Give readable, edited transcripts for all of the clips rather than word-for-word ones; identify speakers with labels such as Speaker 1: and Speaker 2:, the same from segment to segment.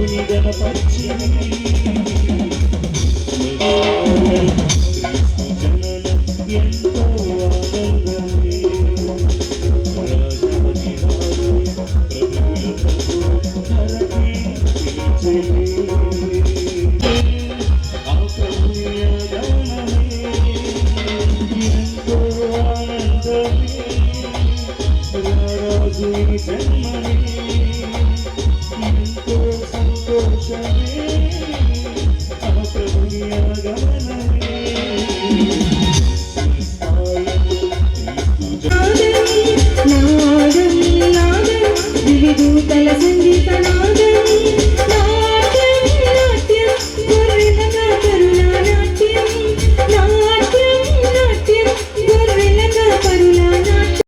Speaker 1: ప్రభుని గణపరిచి ఎంతో ఆనందమే రాజపతి ఆ ప్రభుని గణమే ఎంతో ఆనందమే రాజుని జన్మమే ఎంతో సంతోషమే ఆ ప్రభుని గణమే
Speaker 2: వివిధూతల సంగీత నాదం నాట్యం నాట్యం గొర్రెలగా కరుణా నాట్యం నాట్యం నాట్యం గొర్రెలగా కరుణా నాట్యం.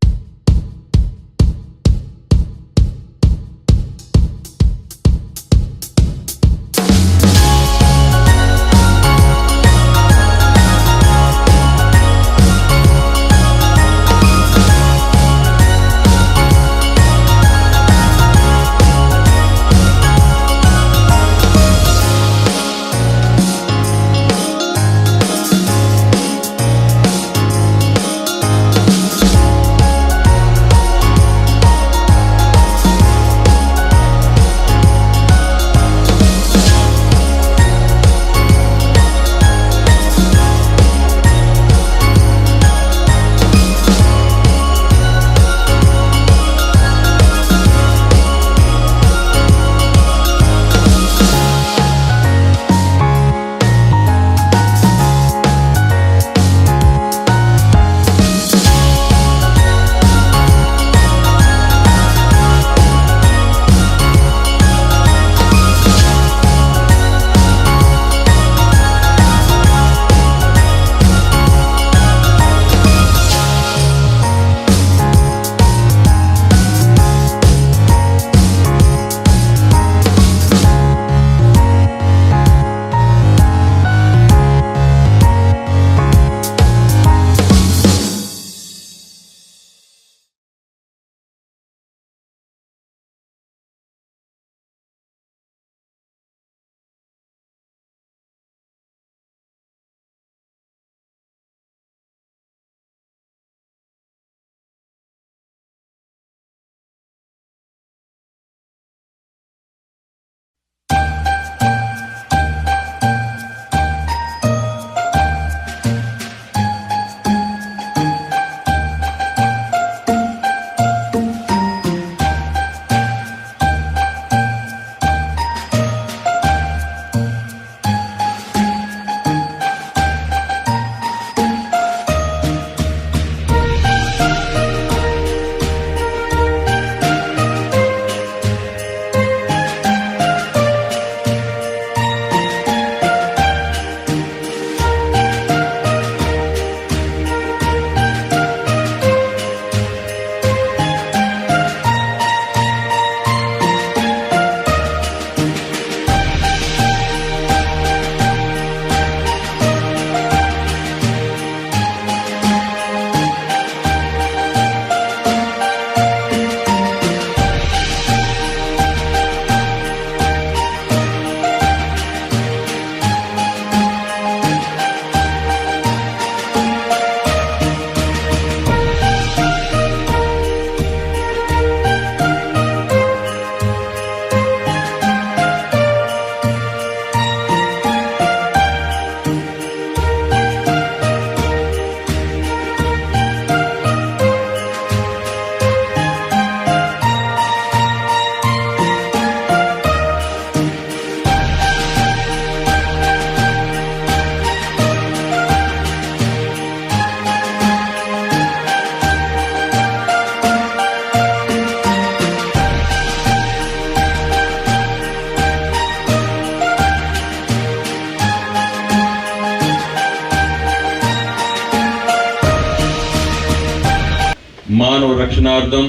Speaker 3: మానవ రక్షణార్థం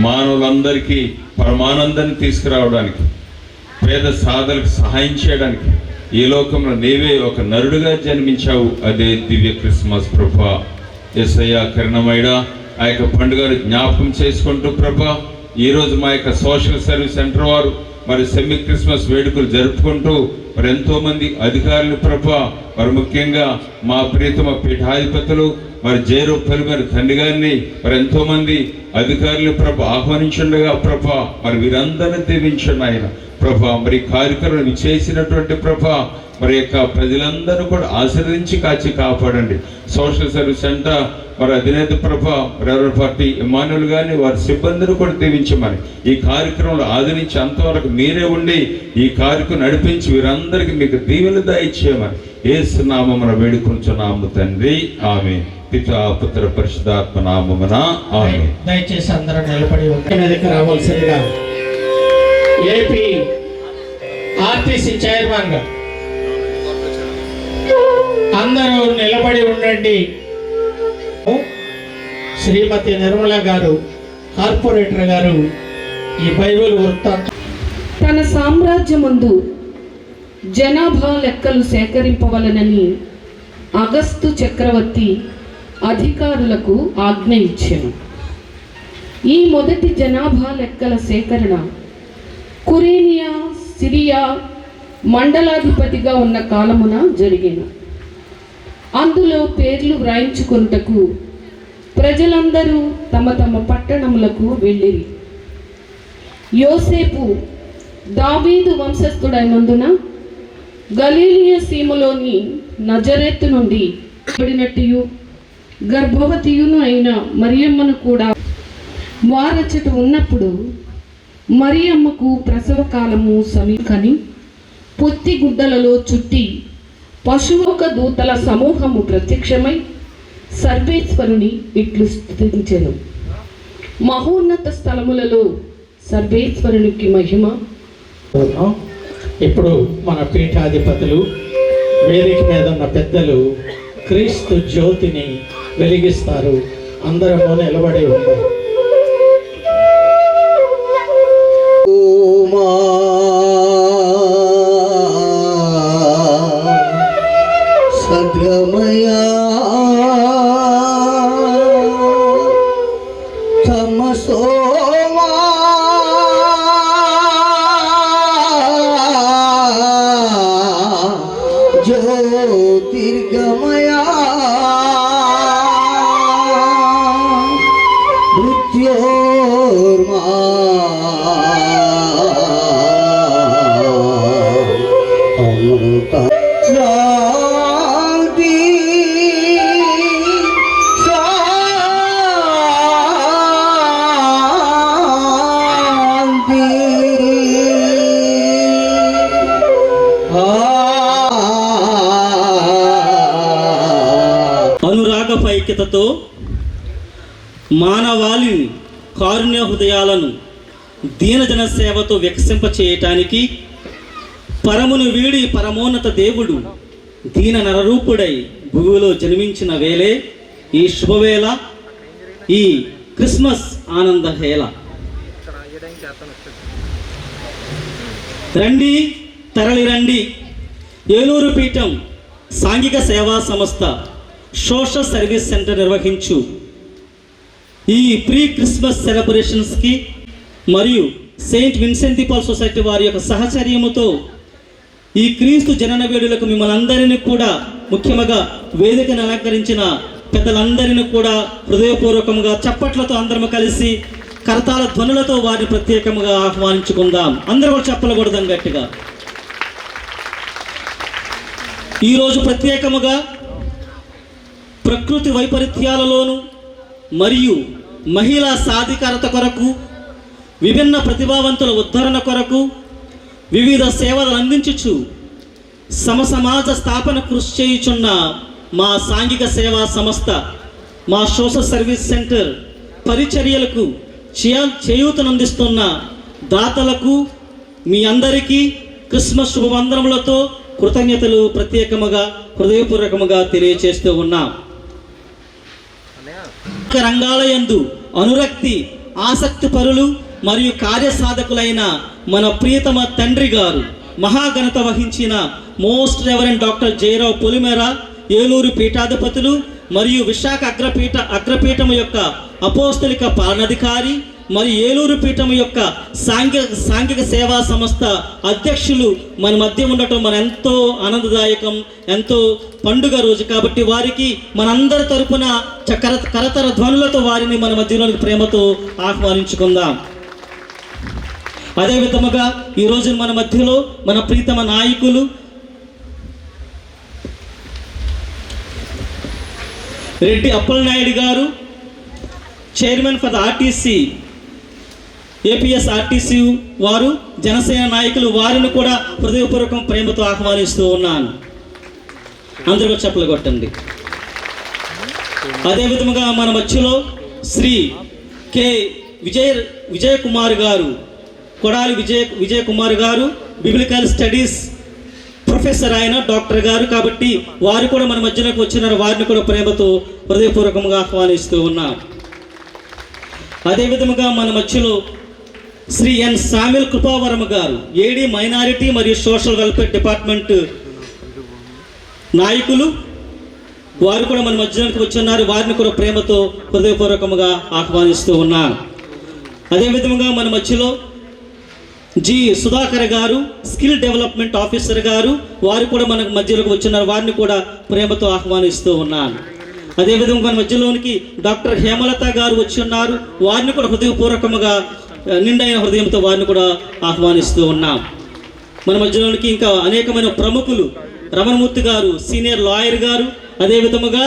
Speaker 3: మానవులందరికీ పరమానందాన్ని తీసుకురావడానికి పేద సాధలకు సహాయం చేయడానికి ఈ లోకంలో నీవే ఒక నరుడుగా జన్మించావు. అదే దివ్య క్రిస్మస్ ప్రభా. యేసయ్య కరుణమయుడా, ఆ యొక్క పండుగను జ్ఞాపకం చేసుకుంటూ ప్రభా, ఈరోజు మా యొక్క సోషల్ సర్వీస్ సెంటర్ వారు మరి సెమీ క్రిస్మస్ వేడుకలు జరుపుకుంటూ మరి ఎంతో మంది అధికారులు ప్రభా, మరి ముఖ్యంగా మా ప్రియతమ పీఠాధిపతులు మరి జేరొప్పలు మరి తండ్రి గారిని మరి ఎంతో మంది అధికారులు ప్రభ ఆహ్వానించుండగా ప్రభా, మరి వీరందరినీ దీవించండి ఆయన ప్రభా. మరి కార్యక్రమం చేసినటువంటి ప్రభా మరి యొక్క ప్రజలందరూ కూడా ఆశీర్వదించి కాచి కాపాడండి. సోషల్ సర్వీస్ సెంటర్ మరి అధినేత ప్రభా రెవరెండ్ పార్టీ ఇమానుయల్ గారిని వారి సిబ్బందిని కూడా దీవించమని, ఈ కార్యక్రమంలో ఆదరించి అంతవరకు మీరే ఉండి ఈ కార్యక్రమం నడిపించి వీరందరికీ మీకు దీవెనలు దయచేయమని యేసు నామమున వేడుకొంచున్నాము తండ్రి. ఆమేన్. పితా పుత్ర పరిశుద్ధాత్మ నామమున ఆమేన్.
Speaker 4: దయచేసి అందరూ నిలబడి మీదకి రావాల్సిందిగా ఏపీ ఆర్టీసీ చైర్మన్ గా అందరూ నిలబడి ఉండండి. శ్రీమతి నిర్మల గారు కార్పొరేటర్ గారు ఈ బైబిల్ వృత్తాంతం
Speaker 2: తన సామ్రాజ్యమందు జనాభా లెక్కలు సేకరింపవలనని అగస్తు చక్రవర్తి అధికారులకు ఆజ్ఞ ఇచ్చెను. ఈ మొదటి జనాభా లెక్కల సేకరణ కురేనియా సిరియా మండలాధిపతిగా ఉన్న కాలమున జరిగెను. అందులో పేర్లు వ్రాయించుకొనుటకు ప్రజలందరూ తమ తమ పట్టణములకు వెళ్ళిరి. యోసేపు దావీదు వంశస్థుడైనందున గలీలియ సీమలోని నజరేతు నుండి పడినట్టు గర్భవతియును అయిన మరియమ్మను కూడా వారచట ఉన్నప్పుడు మరియమ్మకు ప్రసవ కాలము సమీకని పొత్తి గుడ్డలలో చుట్టి పశువుక దూతల సమూహము ప్రత్యక్షమై సర్వేశ్వరుని ఇట్లు స్తుతించెను. మహోన్నత స్థలములలో సర్వేశ్వరునికి మహిమ.
Speaker 4: ఇప్పుడు మన పీఠాధిపతులు వేదిక మీద ఉన్న పెద్దలు క్రీస్తు జ్యోతిని వెలిగిస్తారు. అందరము నిలబడి ఉన్నారు.
Speaker 5: సద్గమయా తమసోమా జ్యోతిర్గమయా మృత్యోర్మా అమృత శాంతి శాంతి
Speaker 6: అనురాగ ఐక్యతతో మానవాళి కారుణ్య హృదయాలను దీనజన సేవతో వికసింప చేయటానికి పరమును వీడి పరమోన్నత దేవుడు దీన నరరూపుడై భూమిలో జన్మించిన వేళే ఈ శుభవేళ, ఈ క్రిస్మస్ ఆనంద హేళ. రండి తరలి రండి. ఏలూరు పీఠం సాంఘిక సేవా సంస్థ సోషల్ సర్వీస్ సెంటర్ నిర్వహించు ఈ ప్రీ క్రిస్మస్ సెలబ్రేషన్స్కి మరియు Saint Vincent de Paul society వారి యొక్క సహచర్యముతో ఈ క్రీస్తు జనన వేడులకు మిమ్మల్ని అందరినీ కూడా, ముఖ్యంగా వేదికను అలంకరించిన పెద్దలందరినీ కూడా హృదయపూర్వకంగా చప్పట్లతో అందరము కలిసి కరతాళ ధ్వనులతో వారిని ప్రత్యేకంగా ఆహ్వానించుకుందాం. అందరూ కూడా చెప్పలకూడదాం గట్టిగా. ఈరోజు ప్రత్యేకముగా ప్రకృతి వైపరీత్యాలలోను మరియు మహిళా సాధికారత కొరకు, విభిన్న ప్రతిభావంతుల ఉద్ధరణ కొరకు వివిధ సేవలు అందించుచు సమసమాజ స్థాపన కృషి చేయుచున్న మా సాంఘిక సేవా సంస్థ, మా సోషల్ సర్వీస్ సెంటర్ పరిచర్యలకు చేయూతనందిస్తున్న దాతలకు మీ అందరికీ క్రిస్మస్ శుభవందనములతో కృతజ్ఞతలు ప్రత్యేకముగా హృదయపూర్వకముగా తెలియచేస్తూ ఉన్నాం. రంగాలయందు అనురక్తి ఆసక్తి పరులు మరియు కార్యసాధకులైన మన ప్రియతమ తండ్రి గారు మహాఘనత వహించిన మోస్ట్ రెవరెండ్ డాక్టర్ జయరావు పొలిమేర ఏలూరు పీఠాధిపతులు మరియు విశాఖ అగ్రపీఠం యొక్క అపోస్తలిక పాలనాధికారి మరి ఏలూరు పీఠం యొక్క సాంఘిక సేవా సంస్థ అధ్యక్షులు మన మధ్య ఉండటం మన ఎంతో ఆనందదాయకం, ఎంతో పండుగ రోజు. కాబట్టి వారికి మనందరి తరపున కరతర ధ్వనులతో వారిని మన మధ్యలోనికి ప్రేమతో ఆహ్వానించుకుందాం. అదే విధముగా ఈరోజు మన మధ్యలో మన ప్రీతమ నాయకులు రెడ్డి అప్పలనాయుడు గారు, chairman for the RTC APS RTC వారు, జనసేన నాయకులు, వారిని కూడా హృదయపూర్వకం ప్రేమతో ఆహ్వానిస్తూ ఉన్నాను. అందరూ చప్పలు కొట్టండి. అదే విధముగా మన మధ్యలో శ్రీ కె విజయ్ కుమార్ గారు, కొడాలి విజయ్ కుమార్ గారు, బిబ్లికల్ స్టడీస్ ప్రొఫెసర్ ఆయన, డాక్టర్ గారు. కాబట్టి వారు కూడా మన మధ్యలోకి వచ్చినారు. వారిని కూడా ప్రేమతో హృదయపూర్వకంగా ఆహ్వానిస్తూ ఉన్నాం. అదే విధముగా మన మధ్యలో శ్రీ ఎన్ సామ్యుల్ కృపావరమ గారు, ఏడీ మైనారిటీ మరియు సోషల్ వెల్ఫేర్ డిపార్ట్మెంట్ నాయకులు, వారు కూడా మన మధ్యలోకి వచ్చిన్నారు. వారిని కూడా ప్రేమతో హృదయపూర్వకంగా ఆహ్వానిస్తూ ఉన్నాం. అదే విధముగా మన మధ్యలో జి సుధాకర్ గారు, స్కిల్ డెవలప్మెంట్ ఆఫీసర్ గారు, వారు కూడా మన మధ్యలోకి వచ్చినారు. వారిని కూడా ప్రేమతో ఆహ్వానిస్తూ ఉన్నాను. అదేవిధంగా మన మధ్యలోనికి డాక్టర్ హేమలత గారు వచ్చి ఉన్నారు. వారిని కూడా హృదయపూర్వకంగా నిండైన హృదయంతో వారిని కూడా ఆహ్వానిస్తూ ఉన్నాం. మన మధ్యలోనికి ఇంకా అనేకమైన ప్రముఖులు, రమణమూర్తి గారు, సీనియర్ లాయర్ గారు, అదేవిధముగా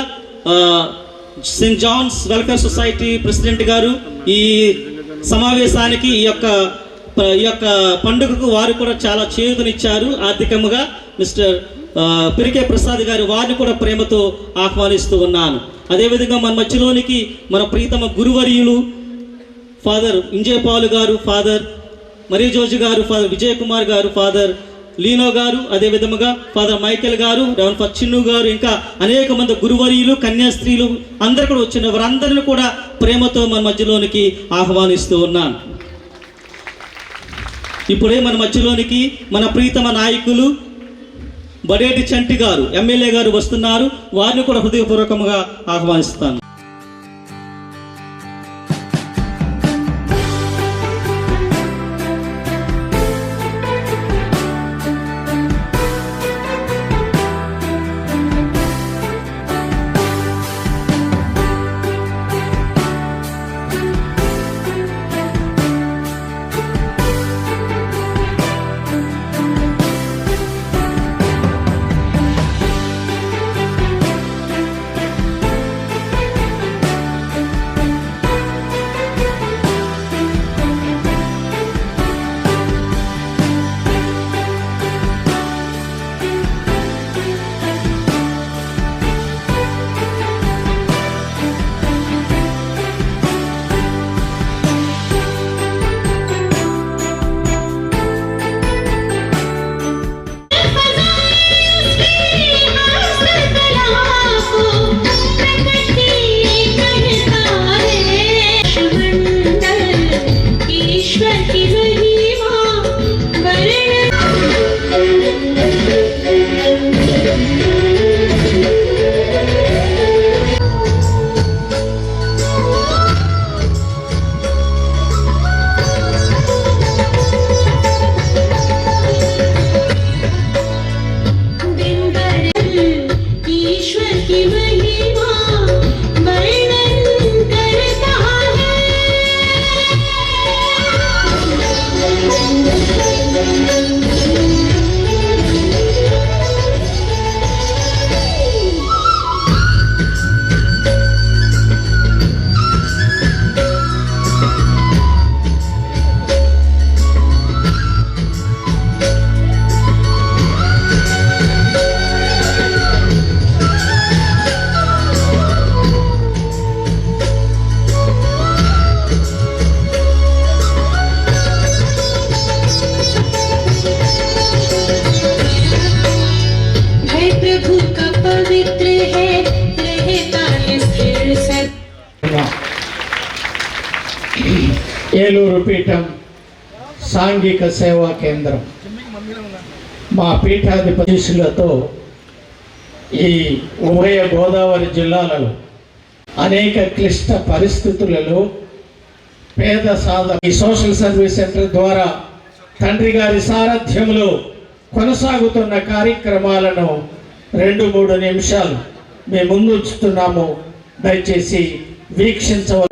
Speaker 6: Saint John's welfare society president గారు, ఈ సమావేశానికి ఈ యొక్క పండుగకు వారు కూడా చాలా చేయూతనిచ్చారు ఆర్థికంగా. మిస్టర్ పిరికే ప్రసాద్ గారు, వారిని కూడా ప్రేమతో ఆహ్వానిస్తూ ఉన్నాను. అదేవిధంగా మన మధ్యలోనికి మన ప్రీతమ గురువర్యులు ఫాదర్ ఇంజేపాలు గారు, ఫాదర్ మరీ జోజు గారు, ఫాదర్ విజయ్ కుమార్ గారు, ఫాదర్ లీనో గారు, అదేవిధముగా ఫాదర్ మైకేల్ గారు, రెవరెండ్ ఫాదర్ చిన్ను గారు, ఇంకా అనేక మంది గురువర్యులు, కన్యాస్త్రీలు అందరు కూడా వచ్చిన వారందరిని కూడా ప్రేమతో మన మధ్యలోనికి ఆహ్వానిస్తూ ఉన్నాను. ఇప్పుడే మన మధ్యలోనికి మన ప్రీతమ నాయకులు బడేటి చంటి గారు, ఎమ్మెల్యే గారు వస్తున్నారు. వారిని కూడా హృదయపూర్వకంగా ఆహ్వానిస్తాను.
Speaker 4: ఏలూరు పీఠం సాంఘిక సేవా కేంద్రం మా పీఠాధిపతులతో ఈ ఉభయ గోదావరి జిల్లాలలో అనేక క్లిష్ట పరిస్థితులలో పేద సాధన ఈ సోషల్ సర్వీస్ సెంటర్ ద్వారా తండ్రి గారి సారథ్యంలో కొనసాగుతున్న కార్యక్రమాలను 2-3 నిమిషాలు మేము ముందు ఉంచుతున్నాము. దయచేసి వీక్షించవచ్చు.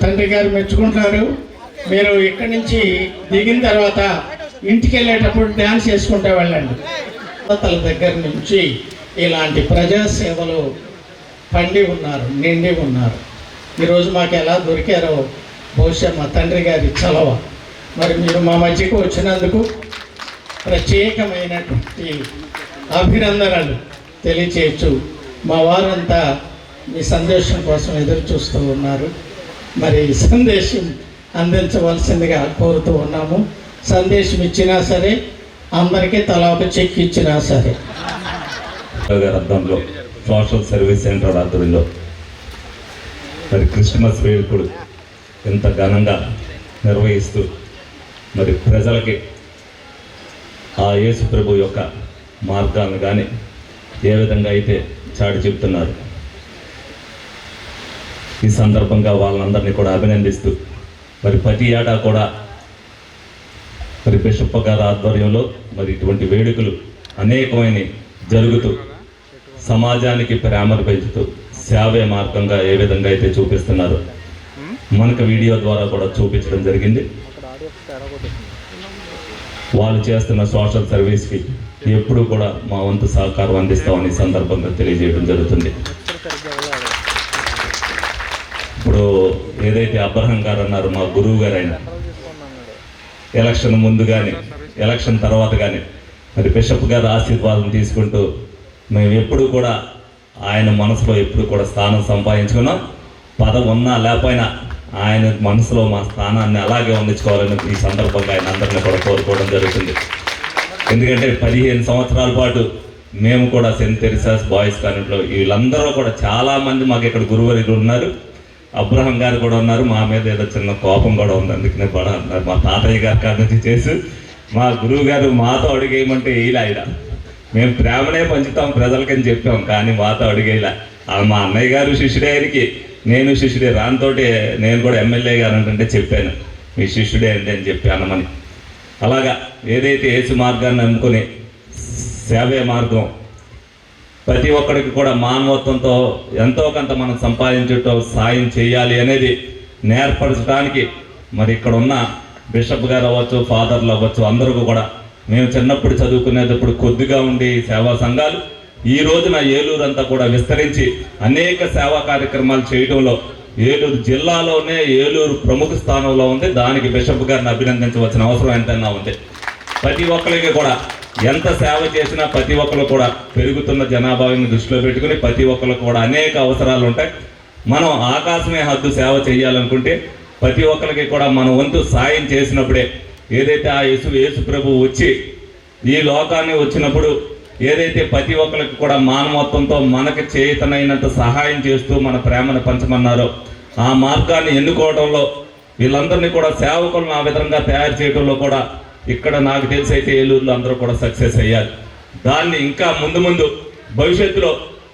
Speaker 4: తండ్రి గారు మెచ్చుకుంటారు. మీరు ఇక్కడి నుంచి దిగిన తర్వాత ఇంటికి వెళ్ళేటప్పుడు డ్యాన్స్ చేసుకుంటూ వెళ్ళండి. తల దగ్గర నుంచి ఇలాంటి ప్రజాసేవలు పండి ఉన్నారు, నిండి ఉన్నారు. ఈరోజు మాకు ఎలా దొరికారో బహుశా మా తండ్రి గారి చలవ. మరి మీరు మా మధ్యకు వచ్చినందుకు ప్రత్యేకమైనటువంటి అభినందనలు తెలియచేయచ్చు. మా వారంతా మీ సందేశం కోసం ఎదురు చూస్తూ ఉన్నారు. మరి సందేశం అందించవలసిందిగా కోరుతూ ఉన్నాము. సందేశం ఇచ్చినా సరే, అందరికీ తలా ఒక చెక్ ఇచ్చినా సరే.
Speaker 7: అర్థంలో సోషల్ సర్వీస్ సెంటర్ ఆధ్వర్యంలో మరి క్రిస్మస్ వేడుకలు ఎంత ఘనంగా నిర్వహిస్తూ మరి ప్రజలకి ఆ యేసు ప్రభు యొక్క మార్గాలను కానీ ఏ విధంగా అయితే చాటి చెప్తున్నారు. ఈ సందర్భంగా వాళ్ళందరినీ కూడా అభినందిస్తూ మరి ప్రతి ఏటా కూడా మరి బిషప్ గారి ఆధ్వర్యంలో మరి ఇటువంటి వేడుకలు అనేకమైన జరుగుతూ సమాజానికి ప్రేమను పెంచుతూ సేవే మార్గంగా ఏ విధంగా అయితే చూపిస్తున్నారో మనకు వీడియో ద్వారా కూడా చూపించడం జరిగింది. వాళ్ళు చేస్తున్న సోషల్ సర్వీస్కి ఎప్పుడూ కూడా మా వంతు సహకారం అందిస్తామని సందర్భంగా తెలియజేయడం జరుగుతుంది. ఇప్పుడు ఏదైతే అబ్రహం గారు అన్నారు, మా గురువు గారు అయినా ఎలక్షన్ ముందు కానీ ఎలక్షన్ తర్వాత కానీ మరి బిషప్ గారి ఆశీర్వాదం తీసుకుంటూ మేము ఎప్పుడు కూడా ఆయన మనసులో ఎప్పుడు కూడా స్థానం సంపాదించుకున్నాం. పదవి ఉన్నా లేకపోయినా ఆయన మనసులో మా స్థానాన్ని అలాగే ఉండించుకోవాలని ఈ సందర్భంగా ఆయన అందరినీ కూడా కోరుకోవడం జరుగుతుంది. ఎందుకంటే 15 సంవత్సరాల పాటు మేము కూడా సెయింట్ తెరిసాస్ బాయ్స్ కాన్వెంట్లో వీళ్ళందరూ కూడా చాలామంది మాకు ఇక్కడ గురువులు ఉన్నారు. అబ్రహం గారు కూడా ఉన్నారు. మా మీద ఏదో చిన్న కోపం కూడా ఉంది, అందుకనే కూడా అన్నారు. మా తాతయ్య గారి కాడ నుంచి చేసి మా గురువు గారు మాతో అడిగేయమంటే ఇలా మేము ప్రేమనే పంచుతాం ప్రజలకని చెప్పాం, కానీ మాతో అడిగేలా. మా అన్నయ్య గారు శిష్యుడే, ఆయనకి నేను శిష్యుడే. రానితోటి నేను కూడా ఎమ్మెల్యే గారు అంటే చెప్పాను, మీ శిష్యుడే అండి అని చెప్పి అన్నమని. అలాగా ఏదైతే యేసు మార్గాన్ని నమ్ముకుని సేవే మార్గం ప్రతి ఒక్కరికి కూడా మానవత్వంతో ఎంతో కొంత మనం సంపాదించటం సాయం చేయాలి అనేది నేర్పరచడానికి మరి ఇక్కడ ఉన్న బిషప్ గారు అవ్వచ్చు, ఫాదర్లు అవ్వచ్చు, అందరూ కూడా మేము చిన్నప్పుడు చదువుకునేటప్పుడు కొద్దిగా ఉండి సేవా సంఘాలు ఈ రోజున ఏలూరు అంతా కూడా విస్తరించి అనేక సేవా కార్యక్రమాలు చేయడంలో ఏలూరు జిల్లాలోనే ఏలూరు ప్రముఖ స్థానంలో ఉంది. దానికి బిషప్ గారిని అభినందించవలసిన అవసరం ఎంతైనా ఉంది. ప్రతి ఒక్కరికి కూడా ఎంత సేవ చేసినా ప్రతి ఒక్కరు కూడా పెరుగుతున్న జనాభాని దృష్టిలో పెట్టుకుని ప్రతి ఒక్కరు కూడా అనేక అవసరాలు ఉంటాయి. మనం ఆకాశమే హద్దు సేవ చేయాలనుకుంటే ప్రతి ఒక్కరికి కూడా మన వంతు సాయం చేసినప్పుడే ఏదైతే ఆ యేసు ప్రభు వచ్చి ఈ లోకాన్ని వచ్చినప్పుడు ఏదైతే ప్రతి ఒక్కరికి కూడా మానవత్వంతో మనకు చేతనైనంత సహాయం చేస్తూ మన ప్రేమను పంచమన్నారో ఆ మార్గాన్ని ఎన్నుకోవడంలో వీళ్ళందరినీ కూడా సేవకులను ఆ విధంగా తయారు చేయడంలో కూడా ఇక్కడ నాకు తెలిసి అయితే ఏలూరులో అందరూ కూడా సక్సెస్ అయ్యారు. దాన్ని ఇంకా ముందు భవిష్యత్తులో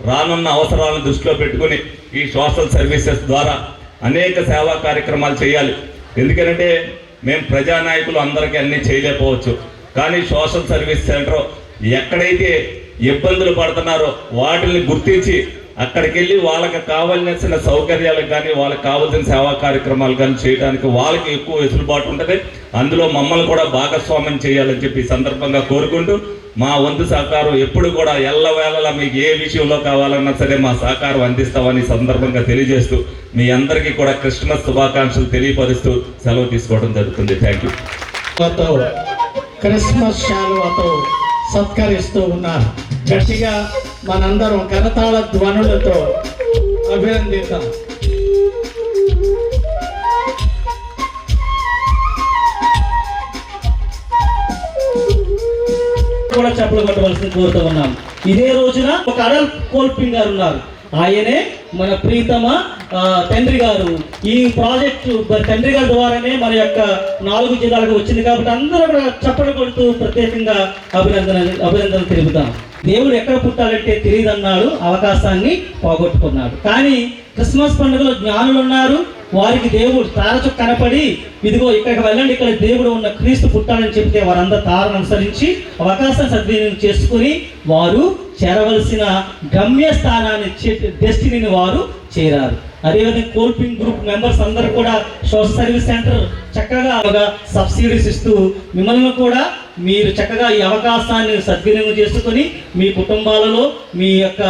Speaker 7: రానున్న అవసరాలను దృష్టిలో పెట్టుకుని ఈ సోషల్ సర్వీసెస్ ద్వారా అనేక సేవా కార్యక్రమాలు చేయాలి. ఎందుకంటే మేము ప్రజానాయకులు అందరికీ అన్నీ చేయలేకపోవచ్చు, కానీ సోషల్ సర్వీస్ సెంటర్ ఎక్కడైతే ఇబ్బందులు పడుతున్నారో వాటిని గుర్తించి అక్కడికి వెళ్ళి వాళ్ళకి కావాల్సిన సౌకర్యాలకు కానీ వాళ్ళకి కావాల్సిన సేవా కార్యక్రమాలు కానీ చేయడానికి వాళ్ళకి ఎక్కువ వెసులుబాటు ఉంటుంది. అందులో మమ్మల్ని కూడా భాగస్వామ్యం చేయాలని చెప్పి సందర్భంగా కోరుకుంటూ మా వంతు సహకారం ఎప్పుడు కూడా ఎల్లవేళలా మీకు ఏ విషయంలో కావాలన్నా సరే మా సహకారం అందిస్తామని సందర్భంగా తెలియజేస్తూ మీ అందరికీ కూడా క్రిస్మస్ శుభాకాంక్షలు తెలియపరుస్తూ సెలవు తీసుకోవడం జరుగుతుంది. Thank you.
Speaker 4: క్రిస్మస్ శాలువాతో సత్కరిస్తూ ఉన్నారు. గట్టిగా మనందరం కరతాళ ధ్వనులతో అభినందిద్దాం.
Speaker 6: కూడా చప్పలు కొట్టవలసింది కోరుతూ ఉన్నాం. ఇదే రోజున ఒక అడల్ కోల్పింగ్ గారు ఉన్నారు. ఆయనే మన ప్రీతమ తండ్రి గారు. ఈ ప్రాజెక్టు తండ్రి గారి ద్వారానే మన యొక్క 4 జిల్లాలకు వచ్చింది కాబట్టి అందరూ కూడా చప్పలు కొడుతూ ప్రత్యేకంగా అభినందనలు తెలుపుతాం. దేవుడు ఎక్కడ పుట్టాలంటే తెలియదన్నాడు, అవకాశాన్ని పోగొట్టుకున్నాడు. కానీ క్రిస్మస్ పండుగలో జ్ఞానులు ఉన్నారు, వారికి దేవుడు తారచు కనపడి ఇదిగో ఇక్కడికి వెళ్ళండి, ఇక్కడ దేవుడు ఉన్న క్రీస్తు పుట్టాలని చెప్తే వారందరూ తారను అనుసరించి అవకాశాన్ని సద్వినియోగం చేసుకుని వారు చేరవలసిన గమ్య స్థానాన్ని డెస్టినీని వారు చేరారు. అదేవిధంగా కోల్పింగ్ గ్రూప్ మెంబర్స్ అందరూ కూడా సోషల్ సర్వీస్ సెంటర్ చక్కగా సబ్సిడీస్ ఇస్తూ మిమ్మల్ని కూడా మీరు చక్కగా ఈ అవకాశాన్ని సద్వినియోగం చేసుకొని మీ కుటుంబాలలో మీ యొక్క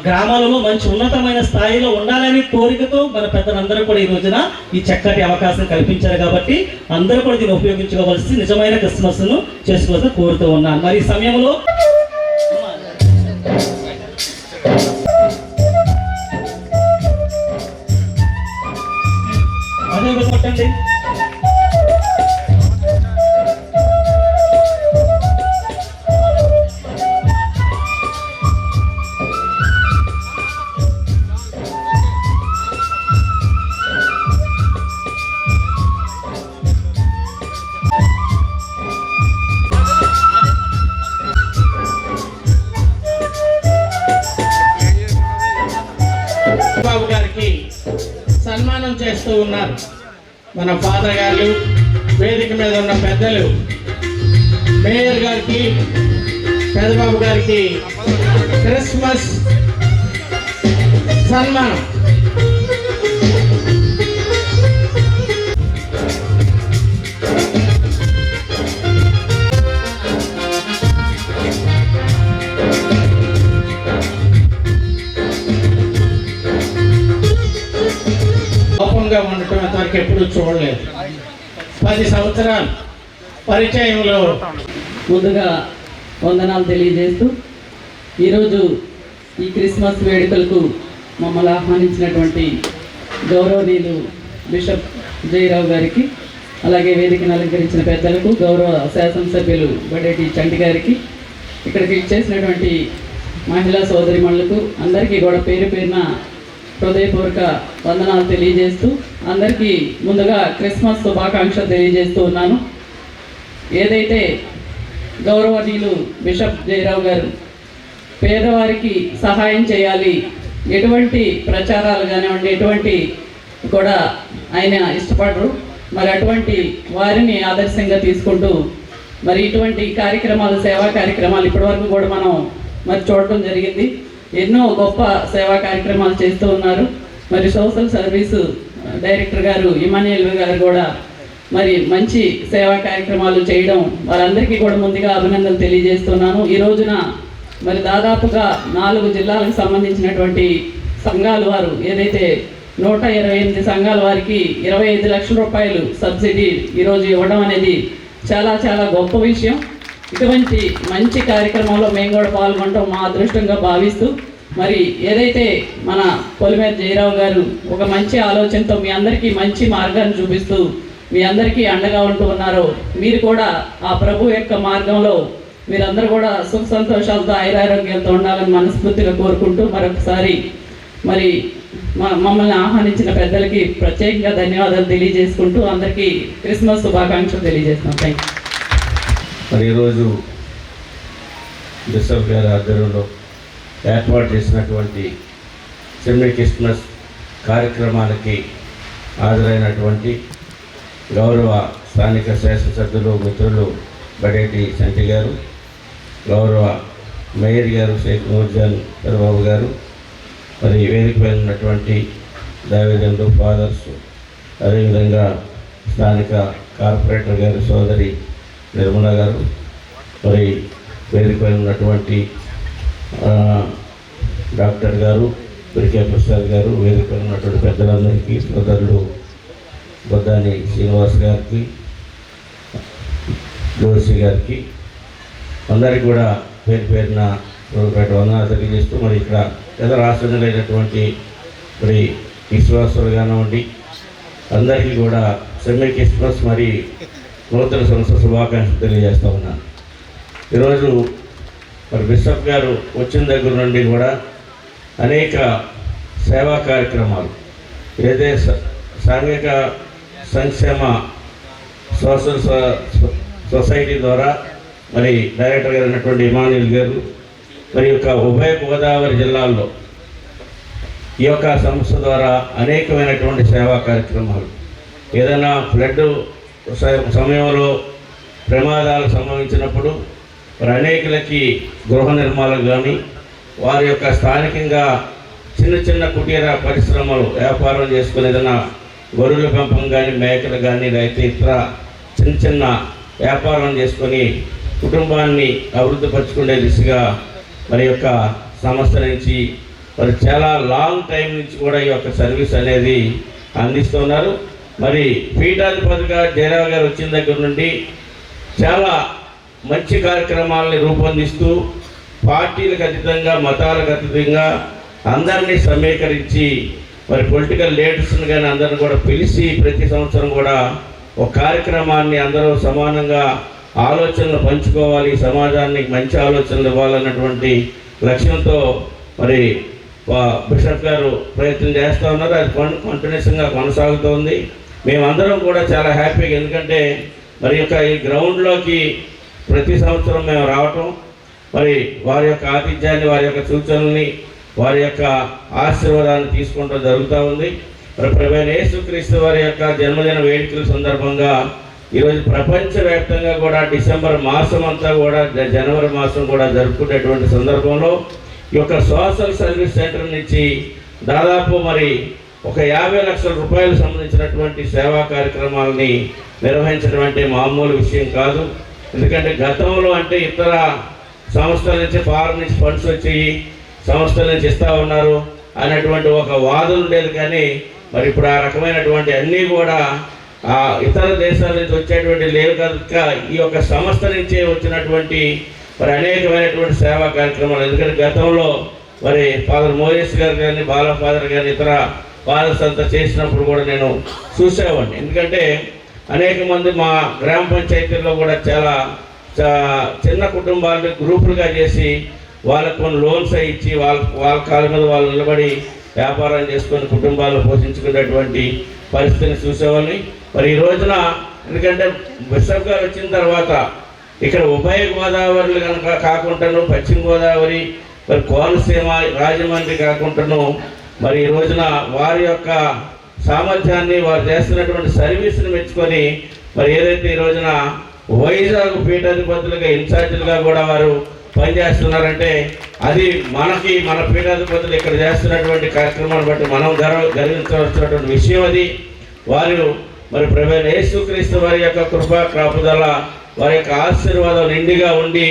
Speaker 6: గ్రామాలలో మంచి ఉన్నతమైన స్థాయిలో ఉండాలని కోరికతో మన పెద్దలందరూ కూడా ఈ రోజున ఈ చక్కటి అవకాశం కల్పించారు కాబట్టి అందరూ కూడా దీన్ని ఉపయోగించుకోవాల్సి నిజమైన క్రిస్మస్ను చేసుకోవాలని కోరుతూ ఉన్నాను. మరి ఈ సమయంలో అదే కొట్టండి.
Speaker 4: బాబు గారికి సన్మానం చేస్తూ ఉన్నారు మన ఫాదర్ గారు, వేదిక మీద ఉన్న పెద్దలు, మేయర్ గారికి, పెద్దబాబు గారికి క్రిస్మస్ సన్మానం. కోపంగా ఉండటం ఇంతవరకు ఎప్పుడూ చూడలేదు. 10 సంవత్సరాలు పరిచయంలో
Speaker 8: ముందుగా వందనాలు తెలియజేస్తూ ఈరోజు ఈ క్రిస్మస్ వేడుకలకు మమ్మల్ని ఆహ్వానించినటువంటి గౌరవనీయులు బిషప్ జయరావు గారికి, అలాగే వేదికను అలంకరించిన పెద్దలకు, గౌరవ శాసనసభ్యులు బడేటి చంటి గారికి, ఇక్కడికి ఇచ్చేసినటువంటి మహిళా సోదరిమణులకు అందరికీ కూడా పేరు పేరున హృదయపూర్వక వందనాలు తెలియజేస్తూ అందరికీ ముందుగా క్రిస్మస్ శుభాకాంక్షలు తెలియజేస్తూ ఉన్నాను. ఏదైతే గౌరవనీయులు బిషప్ జయరావు గారు పేదవారికి సహాయం చేయాలి, ఎటువంటి ప్రచారాలు కానివ్వండి ఎటువంటి కూడా ఆయన ఇష్టపడరు. మరి అటువంటి వారిని ఆదర్శంగా తీసుకుంటూ మరి ఇటువంటి కార్యక్రమాలు, సేవా కార్యక్రమాలు ఇప్పటివరకు కూడా మనం మరి చూడటం జరిగింది. ఎన్నో గొప్ప సేవా కార్యక్రమాలు చేస్తూ ఉన్నారు. మరి సోషల్ సర్వీసు డైరెక్టర్ గారు ఇమాన్యుయల్ గారు కూడా మరి మంచి సేవా కార్యక్రమాలు చేయడం వారందరికీ కూడా ముందుగా అభినందనలు తెలియజేస్తున్నాను. ఈ రోజున మరి దాదాపుగా 4 జిల్లాలకు సంబంధించినటువంటి సంఘాల వారు ఏదైతే 128 సంఘాల వారికి 25 లక్షల రూపాయలు సబ్సిడీ ఈరోజు ఇవ్వడం అనేది చాలా చాలా గొప్ప విషయం. ఇటువంటి మంచి కార్యక్రమంలో మేము కూడా పాల్గొనడం మా అదృష్టంగా భావిస్తూ మరి ఏదైతే మన పొలిమేర జయరావు గారు ఒక మంచి ఆలోచనతో మీ అందరికీ మంచి మార్గాన్ని చూపిస్తూ మీ అందరికీ అండగా ఉంటూ ఉన్నారో మీరు కూడా ఆ ప్రభు యొక్క మార్గంలో మీరందరూ కూడా సుఖ సంతోషాలతో ఆయురారోగ్యాలతో ఉండాలని మనస్ఫూర్తిగా కోరుకుంటూ మరొకసారి మరి మమ్మల్ని ఆహ్వానించిన పెద్దలకి ప్రత్యేకంగా ధన్యవాదాలు తెలియజేసుకుంటూ అందరికీ క్రిస్మస్ శుభాకాంక్షలు తెలియజేస్తున్నాం. Thank you.
Speaker 9: మరి ఈరోజు బిషప్ గారి ఆధ్వర్యంలో ఏర్పాటు చేసినటువంటి సెమీ క్రిస్మస్ కార్యక్రమాలకి హాజరైనటువంటి గౌరవ స్థానిక శాసనసభ్యులు మిత్రులు బడేటి చంటి గారు, గౌరవ మేయర్ గారు షేక్ నూర్జాన్ పెద్దబాబు గారు, మరి వేదికపై ఉన్నటువంటి దైవజనులు, ఫాదర్స్, అదేవిధంగా స్థానిక కార్పొరేటర్ గారు సోదరి నిర్మల గారు, మరి వేదికపై ఉన్నటువంటి డాక్టర్ గారు, బిరికే ప్రసాద్ గారు, వేదికపై ఉన్నటువంటి పెద్దలందరికీ, సోదరులు బొద్దాని శ్రీనివాస్ గారికి, జోషి గారికి అందరికీ కూడా పేరు పేరున వందనాలు తెలియజేస్తూ మరి ఇక్కడ పెద్ద రాష్ట్రంలో మరి విశ్వాసులు కానివ్వండి అందరికీ కూడా సెమీ క్రిస్మస్ మరి నూతన సంవత్సర శుభాకాంక్షలు తెలియజేస్తూ ఉన్నాను. ఈరోజు మరి బిషప్ గారు వచ్చిన దగ్గర నుండి కూడా అనేక సేవా కార్యక్రమాలు ఏదైతే సాంఘిక సంక్షేమ సోషల్ సొసైటీ ద్వారా మరి డైరెక్టర్ గారు అయినటువంటి ఇమాన్యుయల్ గారు మరి యొక్క ఉభయ గోదావరి జిల్లాల్లో ఈ యొక్క సంస్థ ద్వారా అనేకమైనటువంటి సేవా కార్యక్రమాలు, ఏదైనా ఫ్లడ్ సమయంలో ప్రమాదాలు సంభవించినప్పుడు మరి అనేకులకి గృహ నిర్మాణాలు కానీ వారి యొక్క స్థానికంగా చిన్న చిన్న కుటీర పరిశ్రమలు వ్యాపారం చేసుకుని ఏదైనా గొర్రెల పెంపకం కానీ మేకలు కానీ లేకపోతే ఇతర చిన్న చిన్న వ్యాపారం చేసుకొని కుటుంబాన్ని అభివృద్ధిపరచుకునే దిశగా మరి యొక్క సంస్థ నుంచి మరి చాలా లాంగ్ టైం నుంచి కూడా ఈ యొక్క సర్వీస్ అనేది అందిస్తున్నారు. మరి పీఠాధిపతిగా జయరావు గారు వచ్చిన దగ్గర నుండి చాలా మంచి కార్యక్రమాలని రూపొందిస్తూ పార్టీలకు అతీతంగా మతాలకు అతీతంగా అందరినీ సమీకరించి మరి పొలిటికల్ లీడర్స్ని కానీ అందరిని కూడా పిలిచి ప్రతి సంవత్సరం కూడా ఒక కార్యక్రమాన్ని అందరూ సమానంగా ఆలోచనలు పంచుకోవాలి, సమాజానికి మంచి ఆలోచనలు ఇవ్వాలన్నటువంటి లక్ష్యంతో మరి బిషప్ గారు ప్రయత్నం చేస్తూ ఉన్నారు. అది కంటిన్యూస్గా కొనసాగుతోంది. మేమందరం కూడా చాలా హ్యాపీగా, ఎందుకంటే మరి యొక్క ఈ గ్రౌండ్లోకి ప్రతి సంవత్సరం మేము రావటం, మరి వారి యొక్క ఆతిథ్యాన్ని, వారి యొక్క సూచనల్ని, వారి యొక్క ఆశీర్వాదాన్ని తీసుకోవడం జరుగుతూ ఉంది. మరి ప్రభువైన యేసుక్రీస్తు వారి యొక్క జన్మదిన వేడుకల సందర్భంగా ఈరోజు ప్రపంచవ్యాప్తంగా కూడా డిసెంబర్ మాసం అంతా కూడా జనవరి మాసం కూడా జరుపుకునేటువంటి సందర్భంలో ఈ యొక్క సోషల్ సర్వీస్ సెంటర్ నుంచి దాదాపు మరి ఒక 50 లక్షల రూపాయలకు సంబంధించినటువంటి సేవా కార్యక్రమాలని నిర్వహించడం అంటే మామూలు విషయం కాదు. ఎందుకంటే గతంలో అంటే ఇతర సంస్థల నుంచి ఫారెన్ నుంచి ఫండ్స్ వచ్చి సంస్థల నుంచి ఇస్తూ ఉన్నారు అనేటువంటి ఒక వాదన ఉండేది. కానీ మరి ఇప్పుడు ఆ రకమైనటువంటి అన్నీ కూడా ఇతర దేశాల నుంచి వచ్చేటువంటి లేవు కనుక ఈ యొక్క సంస్థ నుంచే వచ్చినటువంటి మరి అనేకమైనటువంటి సేవా కార్యక్రమాలు. ఎందుకంటే గతంలో మరి ఫాదర్ మోయేస్ గారు కానీ బాలా ఫాదర్ కానీ ఇతర ఫాదర్స్ అంతా చేసినప్పుడు కూడా నేను చూసేవాడిని. ఎందుకంటే అనేక మంది మా గ్రామ పంచాయతీల్లో కూడా చాలా చిన్న కుటుంబాలని గ్రూపులుగా చేసి వాళ్ళకు కొన్ని లోన్స్ ఇచ్చి వాళ్ళ కాళ్ళ మీద వాళ్ళు నిలబడి వ్యాపారం చేసుకొని కుటుంబాలను పోషించుకునేటువంటి పరిస్థితిని చూసేవాళ్ళని. మరి ఈ రోజున ఎందుకంటే బిషప్ గారు వచ్చిన తర్వాత ఇక్కడ ఉభయ గోదావరిలు కనుక కాకుండాను, పశ్చిమ గోదావరి, మరి కోనసీమ, రాజమండ్రి కాకుండాను మరి ఈ రోజున వారి యొక్క సామర్థ్యాన్ని, వారు చేస్తున్నటువంటి సర్వీస్ని మెచ్చుకొని మరి ఏదైతే ఈ రోజున వైజాగ్ పీఠాధిపతులుగా ఇన్ఛార్జీలుగా కూడా వారు పనిచేస్తున్నారంటే అది మనకి మన పీఠాధిపతులు ఇక్కడ చేస్తున్నటువంటి కార్యక్రమాన్ని బట్టి మనం గర్వించవలసినటువంటి విషయం. అది వారు మరి ప్రభువైన యేసుక్రీస్తు వారి యొక్క కృపా కాపుదల, వారి యొక్క ఆశీర్వాదం నిండుగా ఉండి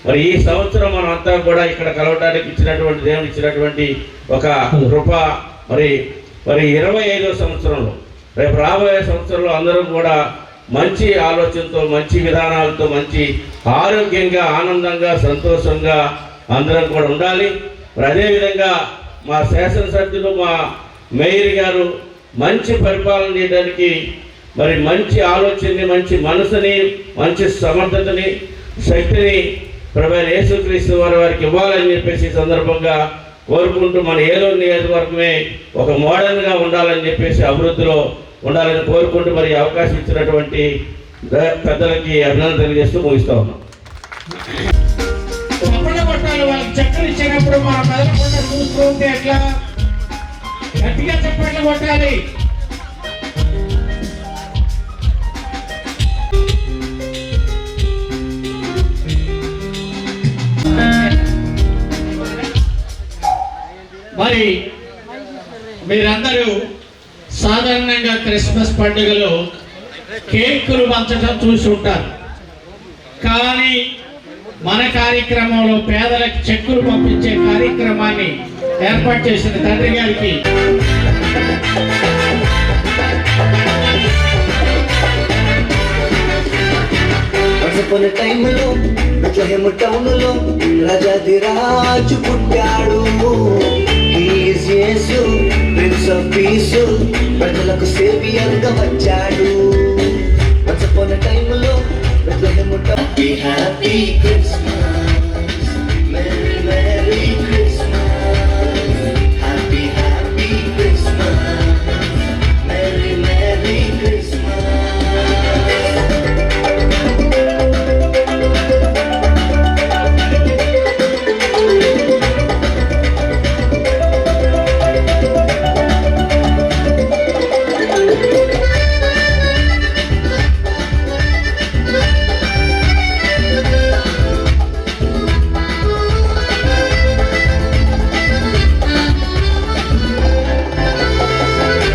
Speaker 9: మరి ఈ సంవత్సరం మనం అంతా కూడా ఇక్కడ కలవడానికి ఇచ్చినటువంటి దేవుడు ఇచ్చినటువంటి ఒక కృప మరి 25వ సంవత్సరంలో రేపు రాబోయే సంవత్సరంలో అందరం కూడా మంచి ఆలోచనతో, మంచి విధానాలతో, మంచి ఆరోగ్యంగా, ఆనందంగా, సంతోషంగా అందరం కూడా ఉండాలి. మరి అదేవిధంగా మా శాసనసభ్యులు, మా మేయర్ గారు మంచి పరిపాలన చేయడానికి మరి మంచి ఆలోచనని, మంచి మనసుని, మంచి సమర్థతని, శక్తిని ప్రభువైన యేసుక్రీస్తు వారికి ఇవ్వాలని చెప్పేసి ఈ సందర్భంగా కోరుకుంటూ మన ఏలూరు నియోజకవర్గమే ఒక మోడర్న్గా ఉండాలని చెప్పేసి, అభివృద్ధిలో ఉండాలని కోరుకుంటూ మరి అవకాశం ఇచ్చినటువంటి పెద్దలకి అభినందన తెలియజేస్తూ ముగిస్తూ ఉన్నాం.
Speaker 4: వాళ్ళకి చక్కలు ఇచ్చినప్పుడు మన మెదలకుండా చూస్తూ ఉంటే ఎట్లా? గట్టిగా చప్పట్లు కొట్టాలి. మరి మీరందరూ సాధారణంగా క్రిస్మస్ పండుగలో కేకులు పంచడం చూసి ఉంటారు. కానీ మన కార్యక్రమంలో పేదలకు చెక్కులు పంపించే కార్యక్రమాన్ని ఏర్పాటు చేసిన తండ్రి గారికి
Speaker 5: టైంలో టౌన్లో రాజాదిరాజు పుట్టాడు. యేసు ప్రిన్స్ ఆఫ్ పీస్ ప్రజలకు సేవియర్గా వచ్చాడు. వన్స్ అపాన్ ఎ టైంలో happy happy Christmas, merry merry Christmas, happy happy Christmas, merry merry Christmas.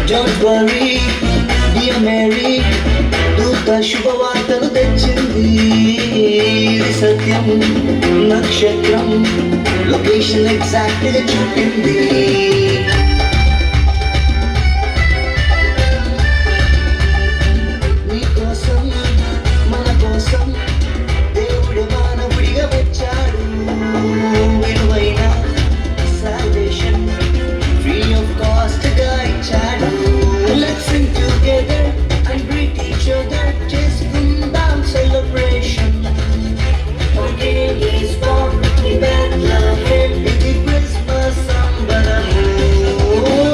Speaker 5: Don't worry, dear Mary, do ఒక శుభవార్తను తెచ్చింది. ఇది సత్యం నక్షత్రం లొకేషన్ ఎగ్జాక్ట్ గా చూపింది. నీ కోసం మన కోసం దేవుడు మానవుడిగా వచ్చాడు. విలువైన salvation free of cost గా ఇచ్చాడు. Let's sing together and greet each other. చేసుకుందాం celebration. Okay, is born in Bethlehem. ఇది Christmas సంబరము.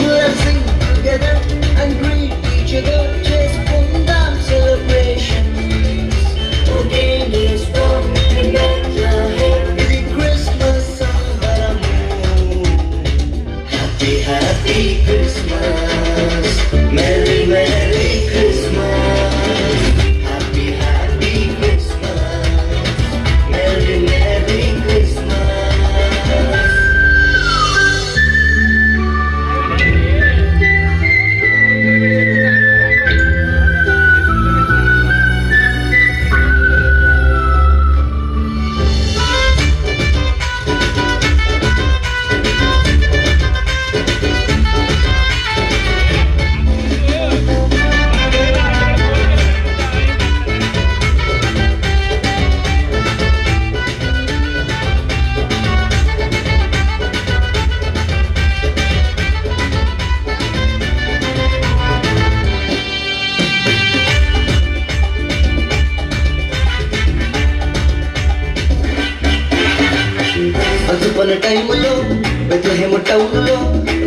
Speaker 5: Let's sing together and greet each other. చేసుకుందాం celebration. Okay, is born in Bethlehem. ఇది Christmas సంబరము. Happy, happy Christmas. Merry, Merry Christmas. Happy, happy Christmas. Merry, Merry Christmas. అదుపన టైములో బెత్లెహేము టౌన్లో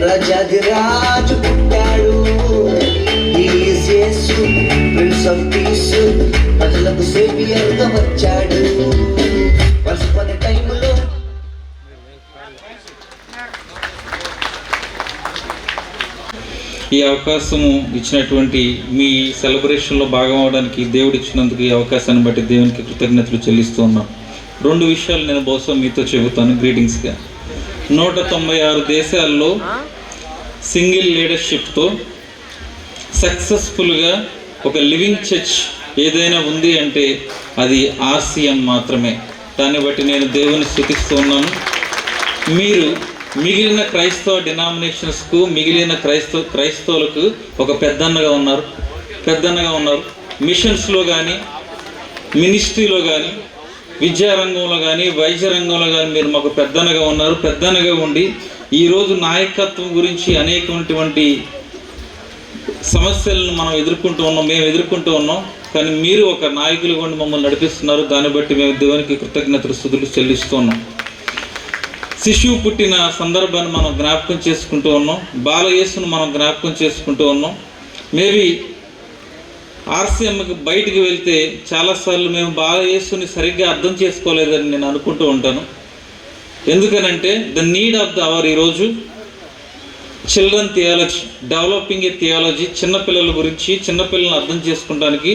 Speaker 5: రాజాదిరాజు పుట్టాడు. He is Yesu prince of piece ప్రజలకు సేవియర్గా వచ్చాడు. Once upon ఎ టైములో
Speaker 10: ఈ అవకాశము ఇచ్చినటువంటి మీ సెలబ్రేషన్లో భాగం అవడానికి దేవుడు ఇచ్చినందుకు ఈ అవకాశాన్ని బట్టి దేవునికి కృతజ్ఞతలు చెల్లిస్తూ ఉన్నాం. 2 విషయాలు నేను బహుశా మీతో చెబుతాను గ్రీటింగ్స్గా. 196 దేశాల్లో సింగిల్ లీడర్షిప్తో సక్సెస్ఫుల్గా ఒక లివింగ్ చర్చ్ ఏదైనా ఉంది అంటే అది RCM మాత్రమే. దాన్ని బట్టి నేను దేవుని స్తుతిస్తూ ఉన్నాను. మీరు మిగిలిన క్రైస్తవ డినామినేషన్స్కు మిగిలిన క్రైస్తవులకు ఒక పెద్దన్నగా ఉన్నారు. మిషన్స్లో కానీ మినిస్ట్రీలో కానీ విద్యారంగంలో కానీ వైద్య రంగంలో కానీ మీరు మాకు పెద్దనగా ఉండి ఈరోజు నాయకత్వం గురించి అనేకటువంటి సమస్యలను మేము ఎదుర్కొంటూ ఉన్నాం. కానీ మీరు ఒక నాయకులుగా ఉండి మమ్మల్ని నడిపిస్తున్నారు. దాన్ని బట్టి మేము దేవునికి కృతజ్ఞతలు స్తుతులు చెల్లిస్తూ ఉన్నాం. శిశువు పుట్టిన సందర్భాన్ని మనం జ్ఞాపకం చేసుకుంటూ ఉన్నాం. బాలయేసును మనం జ్ఞాపకం చేసుకుంటూ ఉన్నాం. మేబీ RCMకి బయటికి వెళ్తే చాలాసార్లు మేము బాలయేసుని సరిగ్గా అర్థం చేసుకోలేదని నేను అనుకుంటూ ఉంటాను. ఎందుకనంటే the need of the hour ఈరోజు children theology, developing a theology, చిన్నపిల్లల గురించి, చిన్నపిల్లలను అర్థం చేసుకోవడానికి,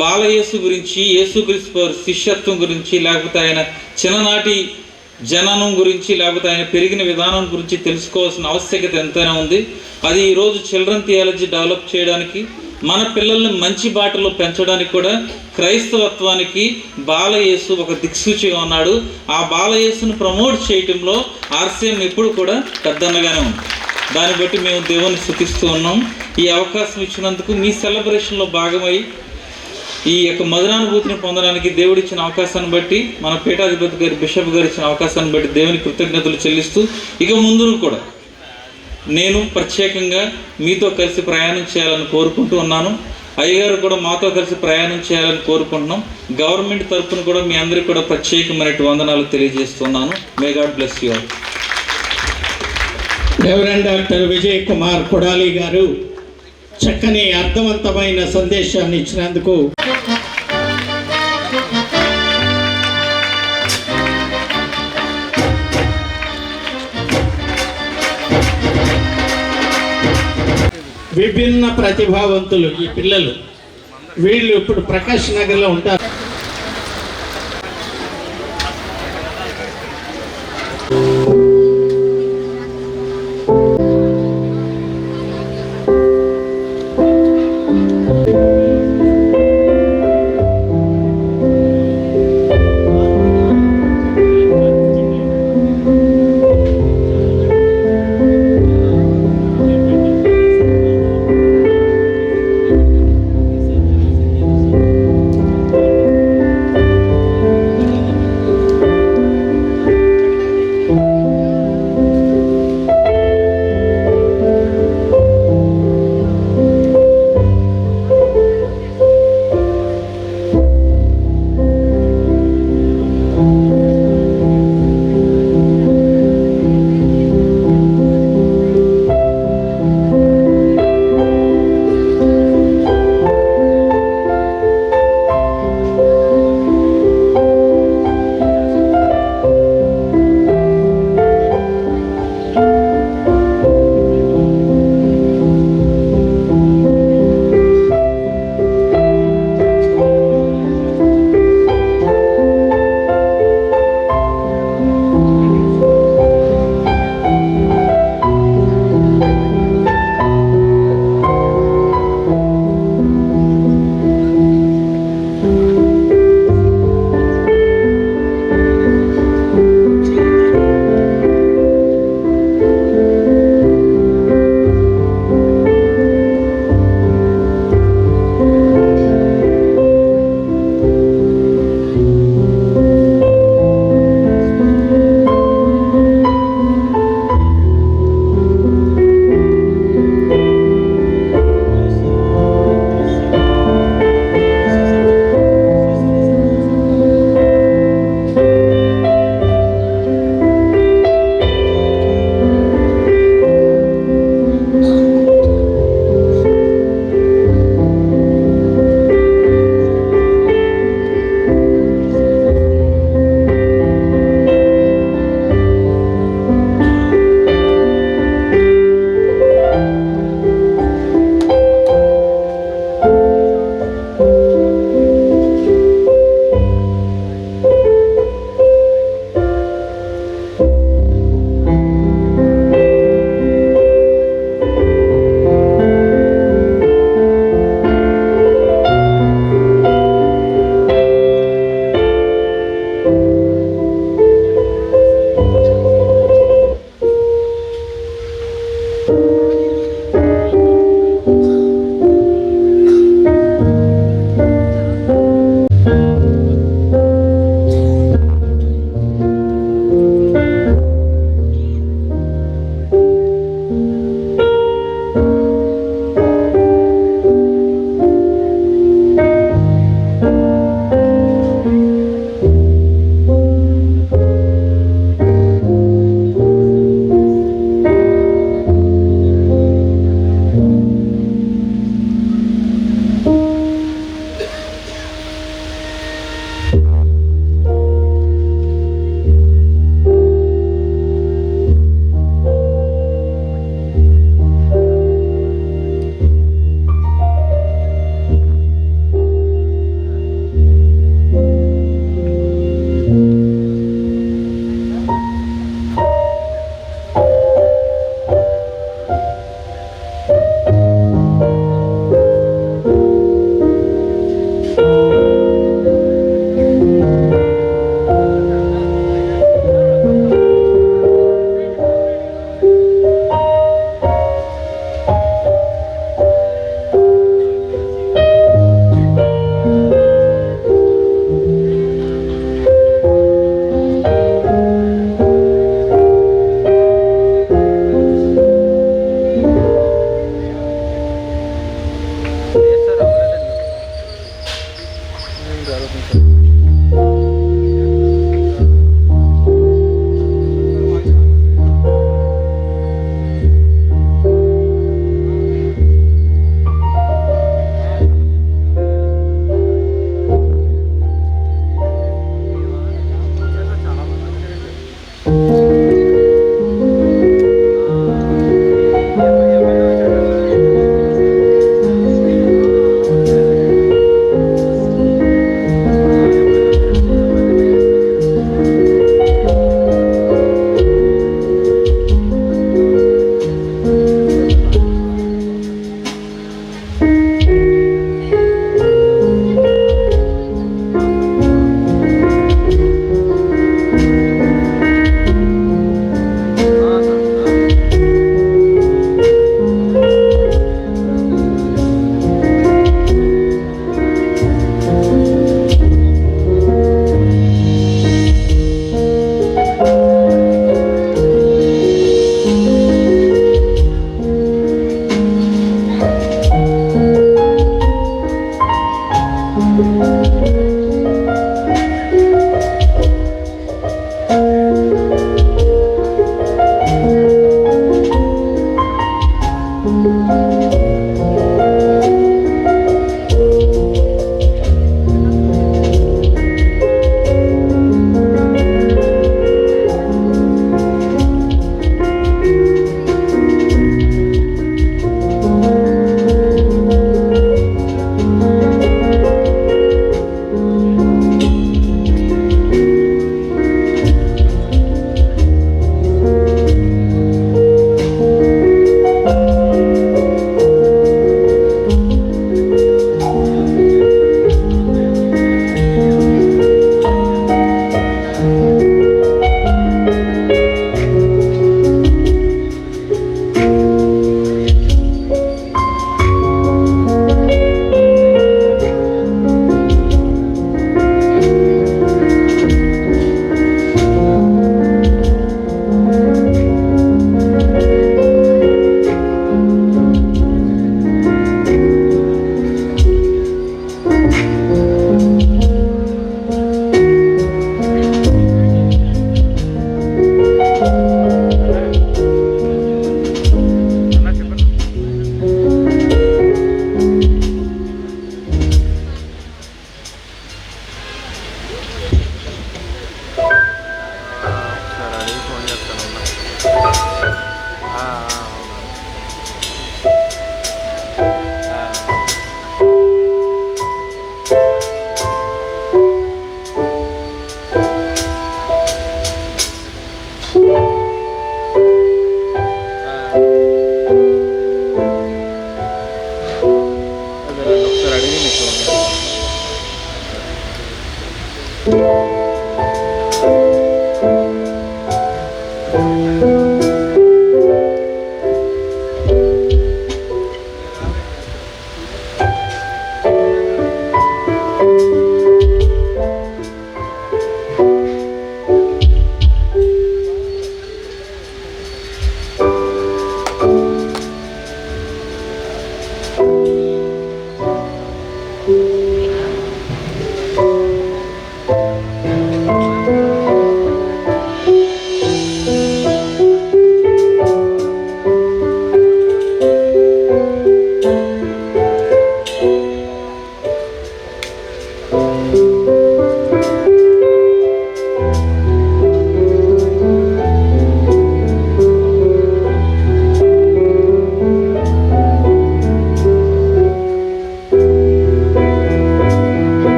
Speaker 10: బాలయేసు గురించి, యేసుక్రీస్తు శిష్యత్వం గురించి, లేకపోతే ఆయన చిన్ననాటి జననం గురించి, లేకపోతే ఆయన పెరిగిన విధానం గురించి తెలుసుకోవాల్సిన ఆవశ్యకత ఎంతైనా ఉంది. అది ఈరోజు చిల్డ్రన్ థియాలజీ డెవలప్ చేయడానికి, మన పిల్లల్ని మంచి బాటలో పెంచడానికి కూడా క్రైస్తవత్వానికి బాలయేసు ఒక దిక్సూచిగా ఉన్నాడు. ఆ బాలయేసును ప్రమోట్ చేయటంలో RCM ఎప్పుడు కూడా పెద్దన్నగానే ఉంది. దాన్ని బట్టి మేము దేవుని స్తుతిస్తూ ఉన్నాం. ఈ అవకాశం ఇచ్చినందుకు మీ సెలబ్రేషన్లో భాగమై ఈ యొక్క మధురానుభూతిని పొందడానికి దేవుడిచ్చిన అవకాశాన్ని బట్టి, మన పీఠాధిపతి గారి బిషప్ గారు ఇచ్చిన అవకాశాన్ని బట్టి దేవుని కృతజ్ఞతలు చెల్లిస్తూ, ఇక ముందు కూడా నేను ప్రత్యేకంగా మీతో కలిసి ప్రయాణం చేయాలని కోరుకుంటూ ఉన్నాను. అయ్యగారు కూడా మాతో కలిసి ప్రయాణం చేయాలని కోరుకుంటున్నాం. గవర్నమెంట్ తరఫున కూడా మీ అందరికీ కూడా ప్రత్యేకమైన వందనాలు తెలియజేస్తున్నాను. May God bless you all.
Speaker 4: Reverend doctor Vijay Kumar Kodali గారు చక్కని అర్థవంతమైన సందేశాన్ని ఇచ్చినందుకు విభిన్న ప్రతిభావంతులు ఈ పిల్లలు. వీళ్ళు ఇప్పుడు ప్రకాష్ నగర్లో ఉంటారు.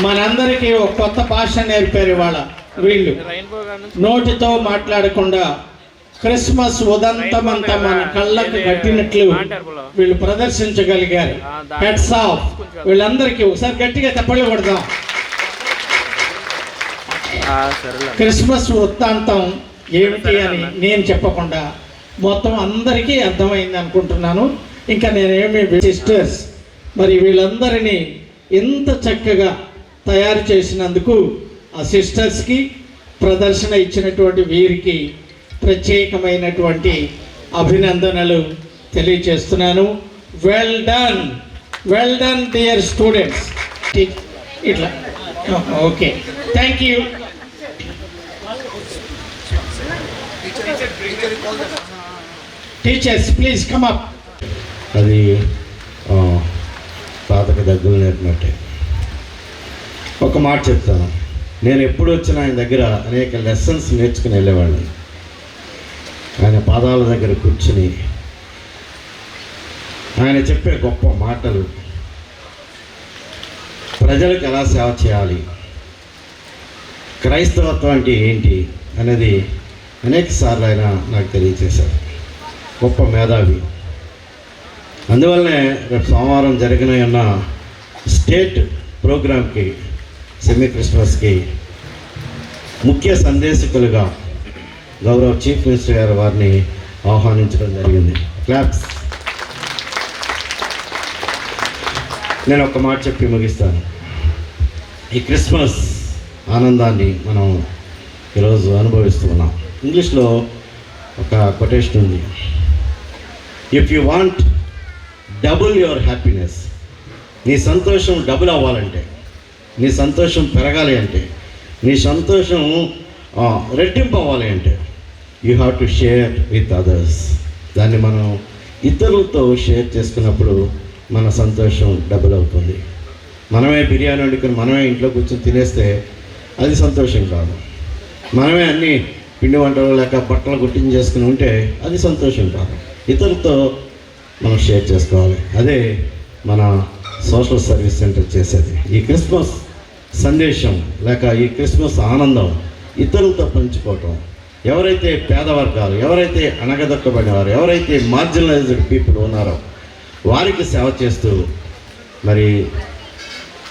Speaker 4: మనందరికీ ఒక కొత్త భాష నేర్పారు ఇవాళ వీళ్ళు. నోటితో మాట్లాడకుండా క్రిస్మస్ ఉదంతమంతా మన కళ్ళకు కట్టినట్లు వీళ్ళు ప్రదర్శించగలిగారు. హెడ్స్ ఆఫ్ వీళ్ళందరికీ ఒకసారి గట్టిగా తప్పలు కొడదాం. క్రిస్మస్ వృత్తాంతం ఏమిటి అని నేను చెప్పకుండా మొత్తం అందరికీ అర్థమైంది అనుకుంటున్నాను. ఇంకా నేనేమి సిస్టర్స్ మరి వీళ్ళందరినీ ఎంత చక్కగా తయారు చేసినందుకు ఆ సిస్టర్స్కి, ప్రదర్శన ఇచ్చినటువంటి వీరికి ప్రత్యేకమైనటువంటి అభినందనలు తెలియజేస్తున్నాను. Well done dear students. ఇట్లా okay, thank you. Teachers please come up.
Speaker 11: అది తాతకి దగ్గర నేర్పినట్టే. ఒక మాట చెప్తాను, నేను ఎప్పుడు వచ్చినా ఆయన దగ్గర అనేక లెసన్స్ నేర్చుకుని వెళ్ళేవాడిని. ఆయన పాదాల దగ్గర కూర్చుని ఆయన చెప్పే గొప్ప మాటలు, ప్రజలకు ఎలా సేవ చేయాలి, క్రైస్తవత్వం అంటే ఏంటి అనేది అనేక సార్లు ఆయన నాకు తెలియజేశారు. గొప్ప మేధావి. అందువల్లనే రేపు సోమవారం జరిగిన ఉన్న స్టేట్ ప్రోగ్రామ్కి, సెమీ క్రిస్మస్కి ముఖ్య సందేశకులుగా గౌరవ చీఫ్ మినిస్టర్ గారు వారిని ఆహ్వానించడం జరిగింది. క్లాప్స్. నేను ఒక మాట చెప్పి ముగిస్తాను. ఈ క్రిస్మస్ ఆనందాన్ని మనం ఈరోజు అనుభవిస్తూ ఉన్నాం. ఇంగ్లీష్లో ఒక కొటేషన్ ఉంది, if you want double your happiness, నీ సంతోషం డబుల్ అవ్వాలంటే, నీ సంతోషం పెరగాలి అంటే, నీ సంతోషం రెట్టింపు అవ్వాలి అంటే, you have to share with others. దాన్ని మనం ఇతరులతో షేర్ చేసుకున్నప్పుడు మన సంతోషం డబుల్ అవుతుంది. మనమే బిర్యానీ వండుకొని మనమే ఇంట్లో కూర్చొని తినేస్తే అది సంతోషం కాదు. మనమే అన్ని పిండి వంటలు లేక బట్టలు గుట్టించి చేసుకుని ఉంటే అది సంతోషం కాదు. ఇతరులతో మనం షేర్ చేసుకోవాలి. అదే మన సోషల్ సర్వీస్ సెంటర్ చేసేది. ఈ క్రిస్మస్ సందేశం లేక ఈ క్రిస్మస్ ఆనందం ఇతరులతో పంచుకోవటం. ఎవరైతే పేదవర్గాలు, ఎవరైతే అణగదొక్కబడినవారు, ఎవరైతే మార్జినలైజ్డ్ పీపుల్ ఉన్నారో వారికి సేవ చేస్తూ, మరి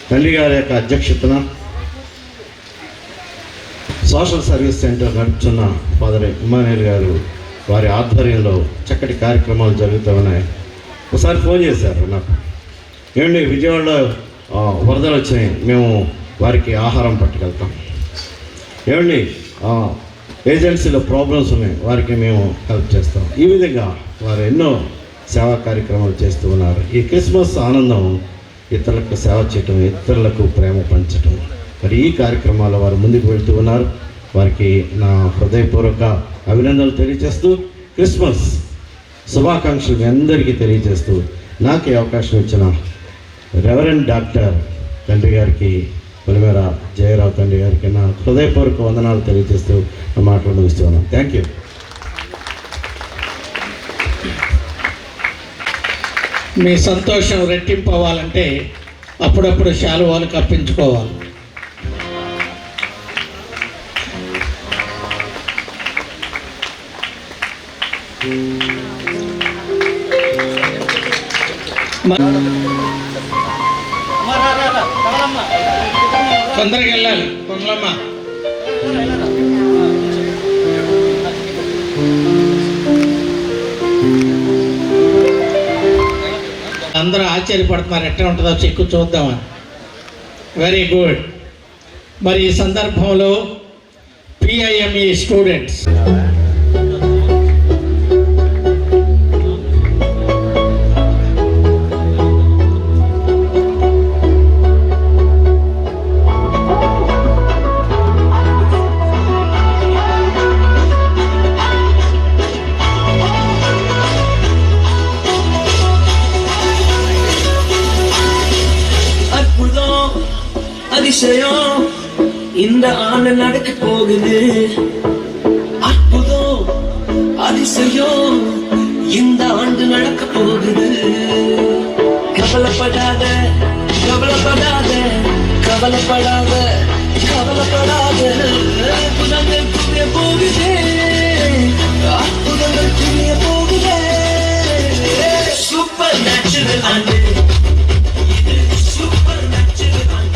Speaker 11: తండ్రి గారి యొక్క అధ్యక్షతన సోషల్ సర్వీస్ సెంటర్ నడుపుతున్న ఫాదర్ ఇమ్మానుయేల్ గారు వారి ఆధ్వర్యంలో చక్కటి కార్యక్రమాలు జరుగుతూ ఉన్నాయి. ఒకసారి ఫోన్ చేశారు నాకు, ఏమండి విజయవాడలో వరదలు వచ్చినాయి, మేము వారికి ఆహారం పట్టుకెళ్తాం. ఏమండి ఏజెన్సీలో ప్రాబ్లమ్స్ ఉన్నాయి, వారికి మేము హెల్ప్ చేస్తాం. ఈ విధంగా వారు ఎన్నో సేవా కార్యక్రమాలు చేస్తూ ఉన్నారు. ఈ క్రిస్మస్ ఆనందం ఇతరులకు సేవ చేయటం, ఇతరులకు ప్రేమ పంచటం. మరి ఈ కార్యక్రమాల్లో వారు ముందుకు వెళ్తూ ఉన్నారు. వారికి నా హృదయపూర్వక అభినందనలు తెలియజేస్తూ, క్రిస్మస్ శుభాకాంక్షలు మీ అందరికీ తెలియజేస్తూ, నాకు ఈ అవకాశం ఇచ్చిన రెవరెండ్ డాక్టర్ తండ్రి గారికి, పొలిమేర జయరావు తండ్రి గారికి నా హృదయపూర్వక వందనాలు తెలియజేస్తూ నా మాటలు ముగిస్తున్నాను. Thank you.
Speaker 4: మీ సంతోషం రెట్టింపు అవ్వాలంటే అప్పుడప్పుడు శాలువాలు కప్పించుకోవాలి. తొందరగా వెళ్ళాలి కొంగలమ్మ. అందరూ ఆశ్చర్యపడుతున్నారు, ఎట్లా ఉంటుందో చెక్కు చూద్దామని. Very good. మరి ఈ సందర్భంలో PIME స్టూడెంట్స్
Speaker 5: அதிசயம் இந்த ஆண்டு நடக்க போகுது. அற்புதம் அதிசயம் இந்த ஆண்டு நடக்க போகுது. கவலைப்படாத கவலைப்படாத கவலைப்படாத கவலைப்படாத, அற்புதங்கள் புரிய போகுது, அற்புதங்கள் புரிய போகுது. சூப்பர் நேச்சுரல் ஆண்டு, இது சூப்பர் நேச்சுரல் ஆண்டு.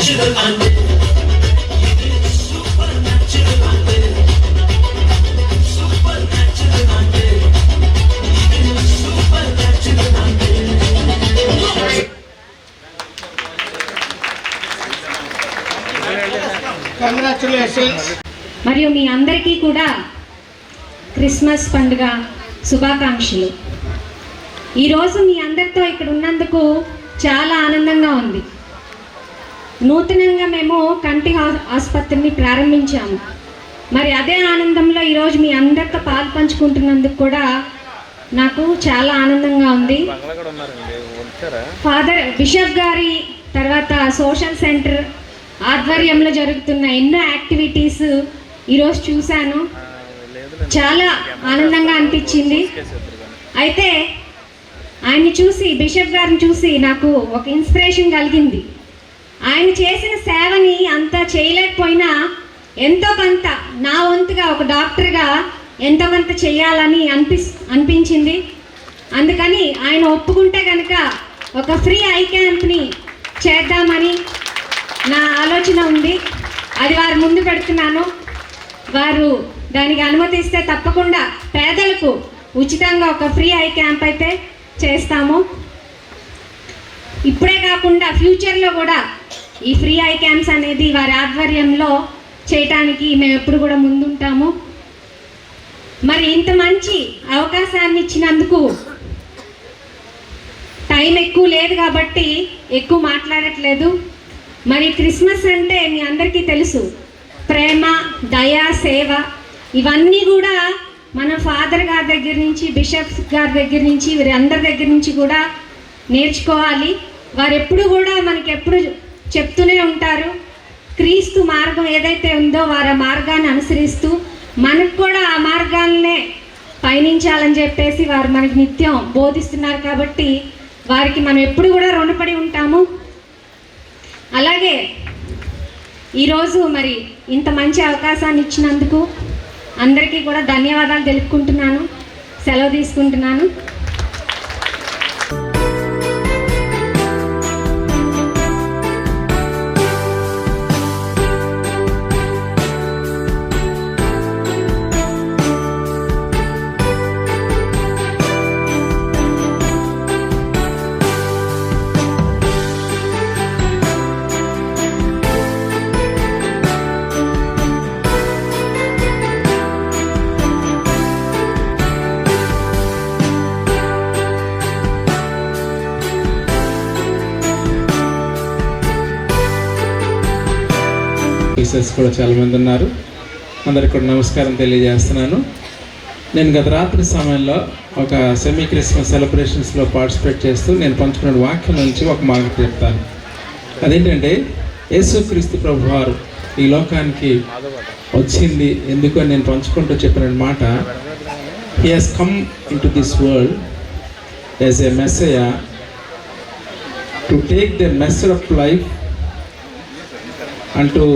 Speaker 5: natural ante idu super natural ante super natural ante idu super natural ante
Speaker 4: congratulations.
Speaker 12: మరియు మీ అందరికీ కూడా క్రిస్మస్ పండుగ శుభాకాంక్షలు. ఈరోజు మీ అందరితో ఇక్కడ ఉన్నందుకు చాలా ఆనందంగా ఉంది. నూతనంగా మేము కంటి ఆసుపత్రిని ప్రారంభించాము. మరి అదే ఆనందంలో ఈరోజు మీ అందరితో పాలు పంచుకుంటున్నందుకు కూడా నాకు చాలా ఆనందంగా ఉంది. ఫాదర్ బిషప్ గారి తర్వాత సోషల్ సెంటర్ ఆధ్వర్యంలో జరుగుతున్న ఎన్నో యాక్టివిటీస్ ఈరోజు చూశాను. చాలా ఆనందంగా అనిపించింది. అయితే ఆయన్ని చూసి, బిషప్ గారిని చూసి నాకు ఒక ఇన్స్పిరేషన్ కలిగింది. ఆయన చేసిన సేవని అంత చేయలేకపోయినా ఎంతో కొంత నా వంతుగా ఒక డాక్టర్గా ఎంతో కొంత చేయాలని అనిపించింది. అందుకని ఆయన ఒప్పుకుంటే కనుక ఒక ఫ్రీ ఐ క్యాంప్ని చేద్దామని నా ఆలోచన ఉంది. అది వారు ముందు పెడుతున్నాను. వారు దానికి అనుమతిస్తే తప్పకుండా పేదలకు ఉచితంగా ఒక ఫ్రీ ఐ క్యాంప్ అయితే చేస్తాము. ఇప్పుడే కాకుండా ఫ్యూచర్లో కూడా ఈ ఫ్రీ ఐ క్యాంప్స్ అనేది వారి ఆధ్వర్యంలో చేయటానికి మేము ఎప్పుడు కూడా ముందుంటాము. మరి ఇంత మంచి అవకాశాన్ని ఇచ్చినందుకు టైం ఎక్కువ లేదు కాబట్టి ఎక్కువ మాట్లాడట్లేదు. మరి క్రిస్మస్ అంటే మీ అందరికీ తెలుసు, ప్రేమ, దయ, సేవ, ఇవన్నీ కూడా మన ఫాదర్ గారి దగ్గర నుంచి, బిషప్స్ గారి దగ్గర నుంచి, వీరందరి దగ్గర నుంచి కూడా నేర్చుకోవాలి. వారు ఎప్పుడు కూడా మనకి ఎప్పుడు చెప్తూనే ఉంటారు, క్రీస్తు మార్గం ఏదైతే ఉందో వారు ఆ మార్గాన్ని అనుసరిస్తూ మనకు కూడా ఆ మార్గాలనే పయనించాలని చెప్పేసి వారు మనకి నిత్యం బోధిస్తున్నారు. కాబట్టి వారికి మనం ఎప్పుడు కూడా రుణపడి ఉంటాము. అలాగే ఈరోజు మరి ఇంత మంచి అవకాశాన్ని ఇచ్చినందుకు అందరికీ కూడా ధన్యవాదాలు తెలుపుకుంటున్నాను. సెలవు తీసుకుంటున్నాను.
Speaker 1: టీచర్స్ కూడా చాలామంది ఉన్నారు. అందరికి కూడా నమస్కారం తెలియజేస్తున్నాను. నేను గత రాత్రి సమయంలో ఒక సెమీ క్రిస్మస్ సెలబ్రేషన్స్లో పార్టిసిపేట్ చేస్తూ నేను పంచుకున్న వాక్యం నుంచి ఒక మాట చెప్తాను. అదేంటంటే, యేసుక్రీస్తు ప్రభువారు ఈ లోకానికి వచ్చింది ఎందుకు అని నేను పంచుకుంటూ చెప్పిన మాట, he has come in to this world as a Messiah to take the message of life and to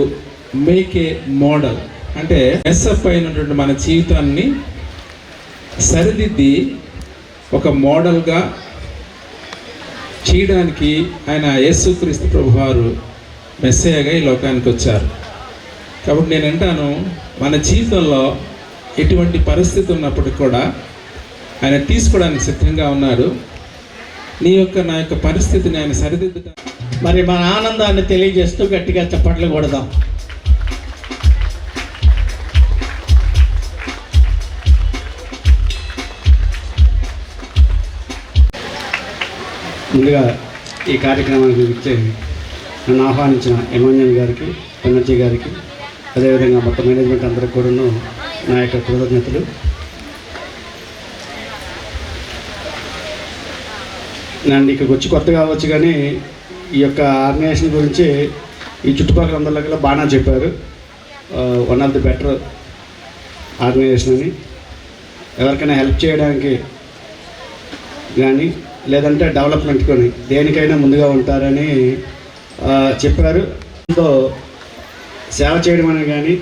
Speaker 1: make a model. అంటే మెస్సప్ అయినటువంటి మన జీవితాన్ని సరిదిద్ది ఒక మోడల్గా చేయడానికి ఆయన యేసుక్రీస్తు ప్రభువారు మెస్సయ్యగా ఈ లోకానికి వచ్చారు. కాబట్టి నేను అంటాను, మన జీవితంలో ఎటువంటి పరిస్థితి ఉన్నప్పటికీ కూడా ఆయన తీసుకోవడానికి సిద్ధంగా ఉన్నాడు. నీ యొక్క నా యొక్క పరిస్థితిని ఆయన సరిదిద్దుతా.
Speaker 4: మరి మన ఆనందాన్ని తెలియజేస్తూ గట్టిగా చప్పట్లు కొడదాం.
Speaker 11: ముందుగా ఈ కార్యక్రమానికి ఇచ్చే నన్ను ఆహ్వానించిన ఎమాన్యుల్ గారికి, బెనర్జీ గారికి, అదేవిధంగా మొత్తం మేనేజ్మెంట్ అందరికి కూడాను నా యొక్క కృతజ్ఞతలు. నేను ఇక్కడికి వచ్చి కొత్తగా అవ్వచ్చు, కానీ ఈ యొక్క ఆర్గనైజేషన్ గురించి ఈ చుట్టుపక్కల అందరిలో బాగా చెప్పారు. One of the better organisation అని, ఎవరికైనా హెల్ప్ చేయడానికి కానీ లేదంటే డెవలప్మెంట్ కొని దేనికైనా ముందుగా ఉంటారని చెప్పారు. దాంతో సేవ చేయడం అనేది కానీ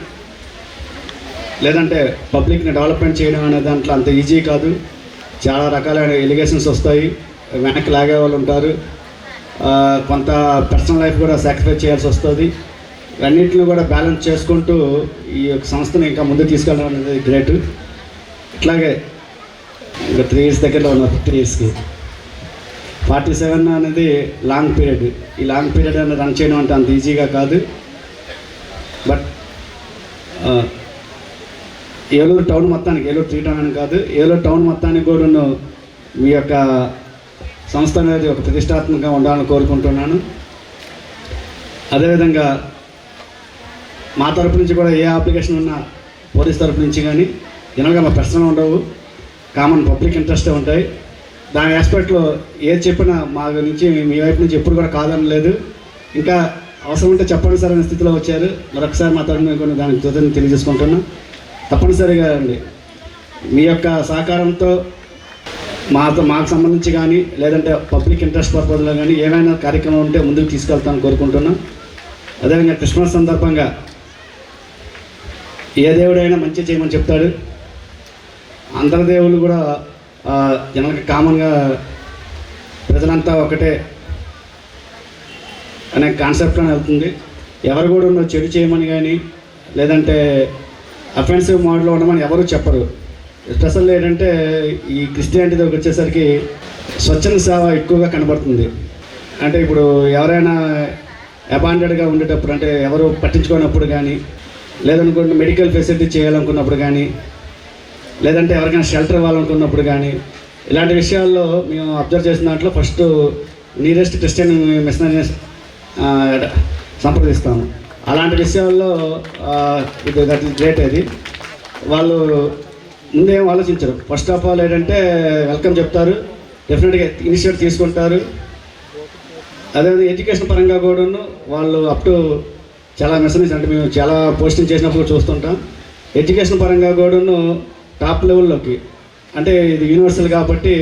Speaker 11: లేదంటే పబ్లిక్ని డెవలప్మెంట్ చేయడం అనే దాంట్లో అంత ఈజీ కాదు. చాలా రకాలైన ఎలిగేషన్స్ వస్తాయి, వెనక్కి లాగే వాళ్ళు ఉంటారు. కొంత పర్సనల్ లైఫ్ కూడా సాక్రిఫైస్ చేయాల్సి వస్తుంది. అన్నింటిని కూడా బ్యాలెన్స్ చేసుకుంటూ ఈ యొక్క సంస్థను ఇంకా ముందుకు తీసుకెళ్ళడం అనేది గ్రేట్. ఇట్లాగే ఇంకా 3 years దగ్గరలో ఉన్నారు. 50 yearsకి 47 అనేది లాంగ్ పీరియడ్. ఈ లాంగ్ పీరియడ్ అనేది రన్ చేయడం అంటే అంత ఈజీగా కాదు. బట్ ఏలూరు టౌన్ మొత్తానికి, ఏలూరు 3 town అని కాదు, ఏలూరు టౌన్ మొత్తానికి కూడా మీ యొక్క సంస్థ అనేది ఒక ప్రతిష్టాత్మకంగా ఉండాలని కోరుకుంటున్నాను. అదేవిధంగా మా తరపు నుంచి కూడా ఏ అప్లికేషన్ ఉన్నా పోలీస్ తరపు నుంచి కానీ జనరల్గా మా పర్సనల్ ఉండవు, కామన్ పబ్లిక్ ఇంట్రెస్టే ఉంటాయి. దాని ఆస్పెక్ట్లో ఏది చెప్పినా మా నుంచి మీ వైపు నుంచి ఎప్పుడు కూడా కాదని లేదు. ఇంకా అవసరం ఉంటే చెప్పండి సార్ అనే స్థితిలో వచ్చారు. మరొకసారి మా తరపు కొన్ని దానికి కృతజ్ఞతలు తెలియజేసుకుంటున్నాను. తప్పనిసరిగా అండి మీ యొక్క సహకారంతో మాకు సంబంధించి కానీ లేదంటే పబ్లిక్ ఇంట్రెస్ట్ పర్పస్లో కానీ ఏమైనా కార్యక్రమం ఉంటే ముందుకు తీసుకెళ్తానని కోరుకుంటున్నాం. అదేవిధంగా క్రిస్మస్ సందర్భంగా ఏ దేవుడైనా మంచి చేయమని చెప్తాడు. అందరి దేవుళ్ళు కూడా జనాలకి కామన్గా ప్రజలంతా ఒకటే అనే కాన్సెప్ట్లోనే వెళ్తుంది. ఎవరు కూడా చెడు చేయమని కానీ లేదంటే అఫెన్సివ్ మోడ్లో ఉండమని ఎవరు చెప్పరు. స్పెషల్ ఏంటంటే ఈ క్రిస్టియానిటీ దగ్గరికి వచ్చేసరికి స్వచ్ఛంద సేవ ఎక్కువగా కనబడుతుంది. అంటే ఇప్పుడు ఎవరైనా అబాండెడ్గా ఉండేటప్పుడు, అంటే ఎవరు పట్టించుకోనప్పుడు కానీ, లేదనుకుంటే మెడికల్ ఫెసిలిటీ చేయాలనుకున్నప్పుడు కానీ, లేదంటే ఎవరికైనా షెల్టర్ ఇవ్వాలనుకున్నప్పుడు కానీ, ఇలాంటి విషయాల్లో మేము అబ్జర్వ్ చేసిన దాంట్లో ఫస్ట్ నియరెస్ట్ క్రిస్టియన్ మిషనరీస్ సంప్రదిస్తాము. అలాంటి విషయాల్లో ఇది దట్ ఈస్ గ్రేట్. అది వాళ్ళు ముందేం ఆలోచించరు. ఫస్ట్ ఆఫ్ ఆల్ ఏంటంటే వెల్కమ్ చెప్తారు, డెఫినెట్గా ఇనిషియేటివ్ తీసుకుంటారు. అదేవిధంగా ఎడ్యుకేషన్ పరంగా కూడా వాళ్ళు అప్ టు చాలా మెసేజ్, అంటే మేము చాలా పోస్టింగ్ చేసినప్పుడు చూస్తుంటాం. ఎడ్యుకేషన్ పరంగా కూడా టాప్ లెవెల్లోకి, అంటే ఇది యూనివర్సల్ కాబట్టి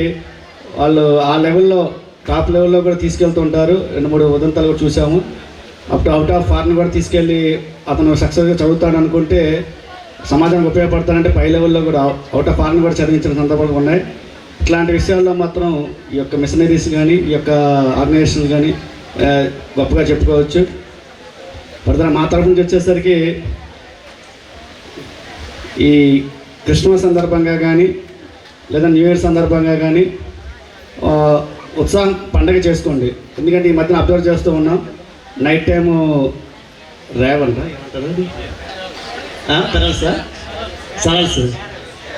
Speaker 11: వాళ్ళు ఆ లెవెల్లో టాప్ లెవెల్లో కూడా తీసుకెళ్తుంటారు. 2-3 ఉదంతాలు కూడా చూసాము. Up to out of foreign కూడా తీసుకెళ్ళి అతను సక్సెస్గా చదువుతాడు అనుకుంటే సమాజానికి ఉపయోగపడతానంటే పై లెవెల్లో కూడా అవుట్ ఆఫ్ ఫారెన్ కూడా చదివించిన సందర్భాలు ఉన్నాయి. ఇట్లాంటి విషయాల్లో మాత్రం ఈ యొక్క మిషనరీస్ కానీ ఈ యొక్క ఆర్గనైజేషన్స్ కానీ గొప్పగా చెప్పుకోవచ్చు. ఫర్దర్ మా తరఫు నుంచి వచ్చేసరికి ఈ క్రిస్మస్ సందర్భంగా కానీ లేదా న్యూ ఇయర్ సందర్భంగా కానీ ఉత్సాహం పండగ చేసుకోండి. ఎందుకంటే ఈ మధ్యన అబ్జర్వ్ చేస్తూ ఉన్నాం, నైట్ టైము రేవంట సరల్స్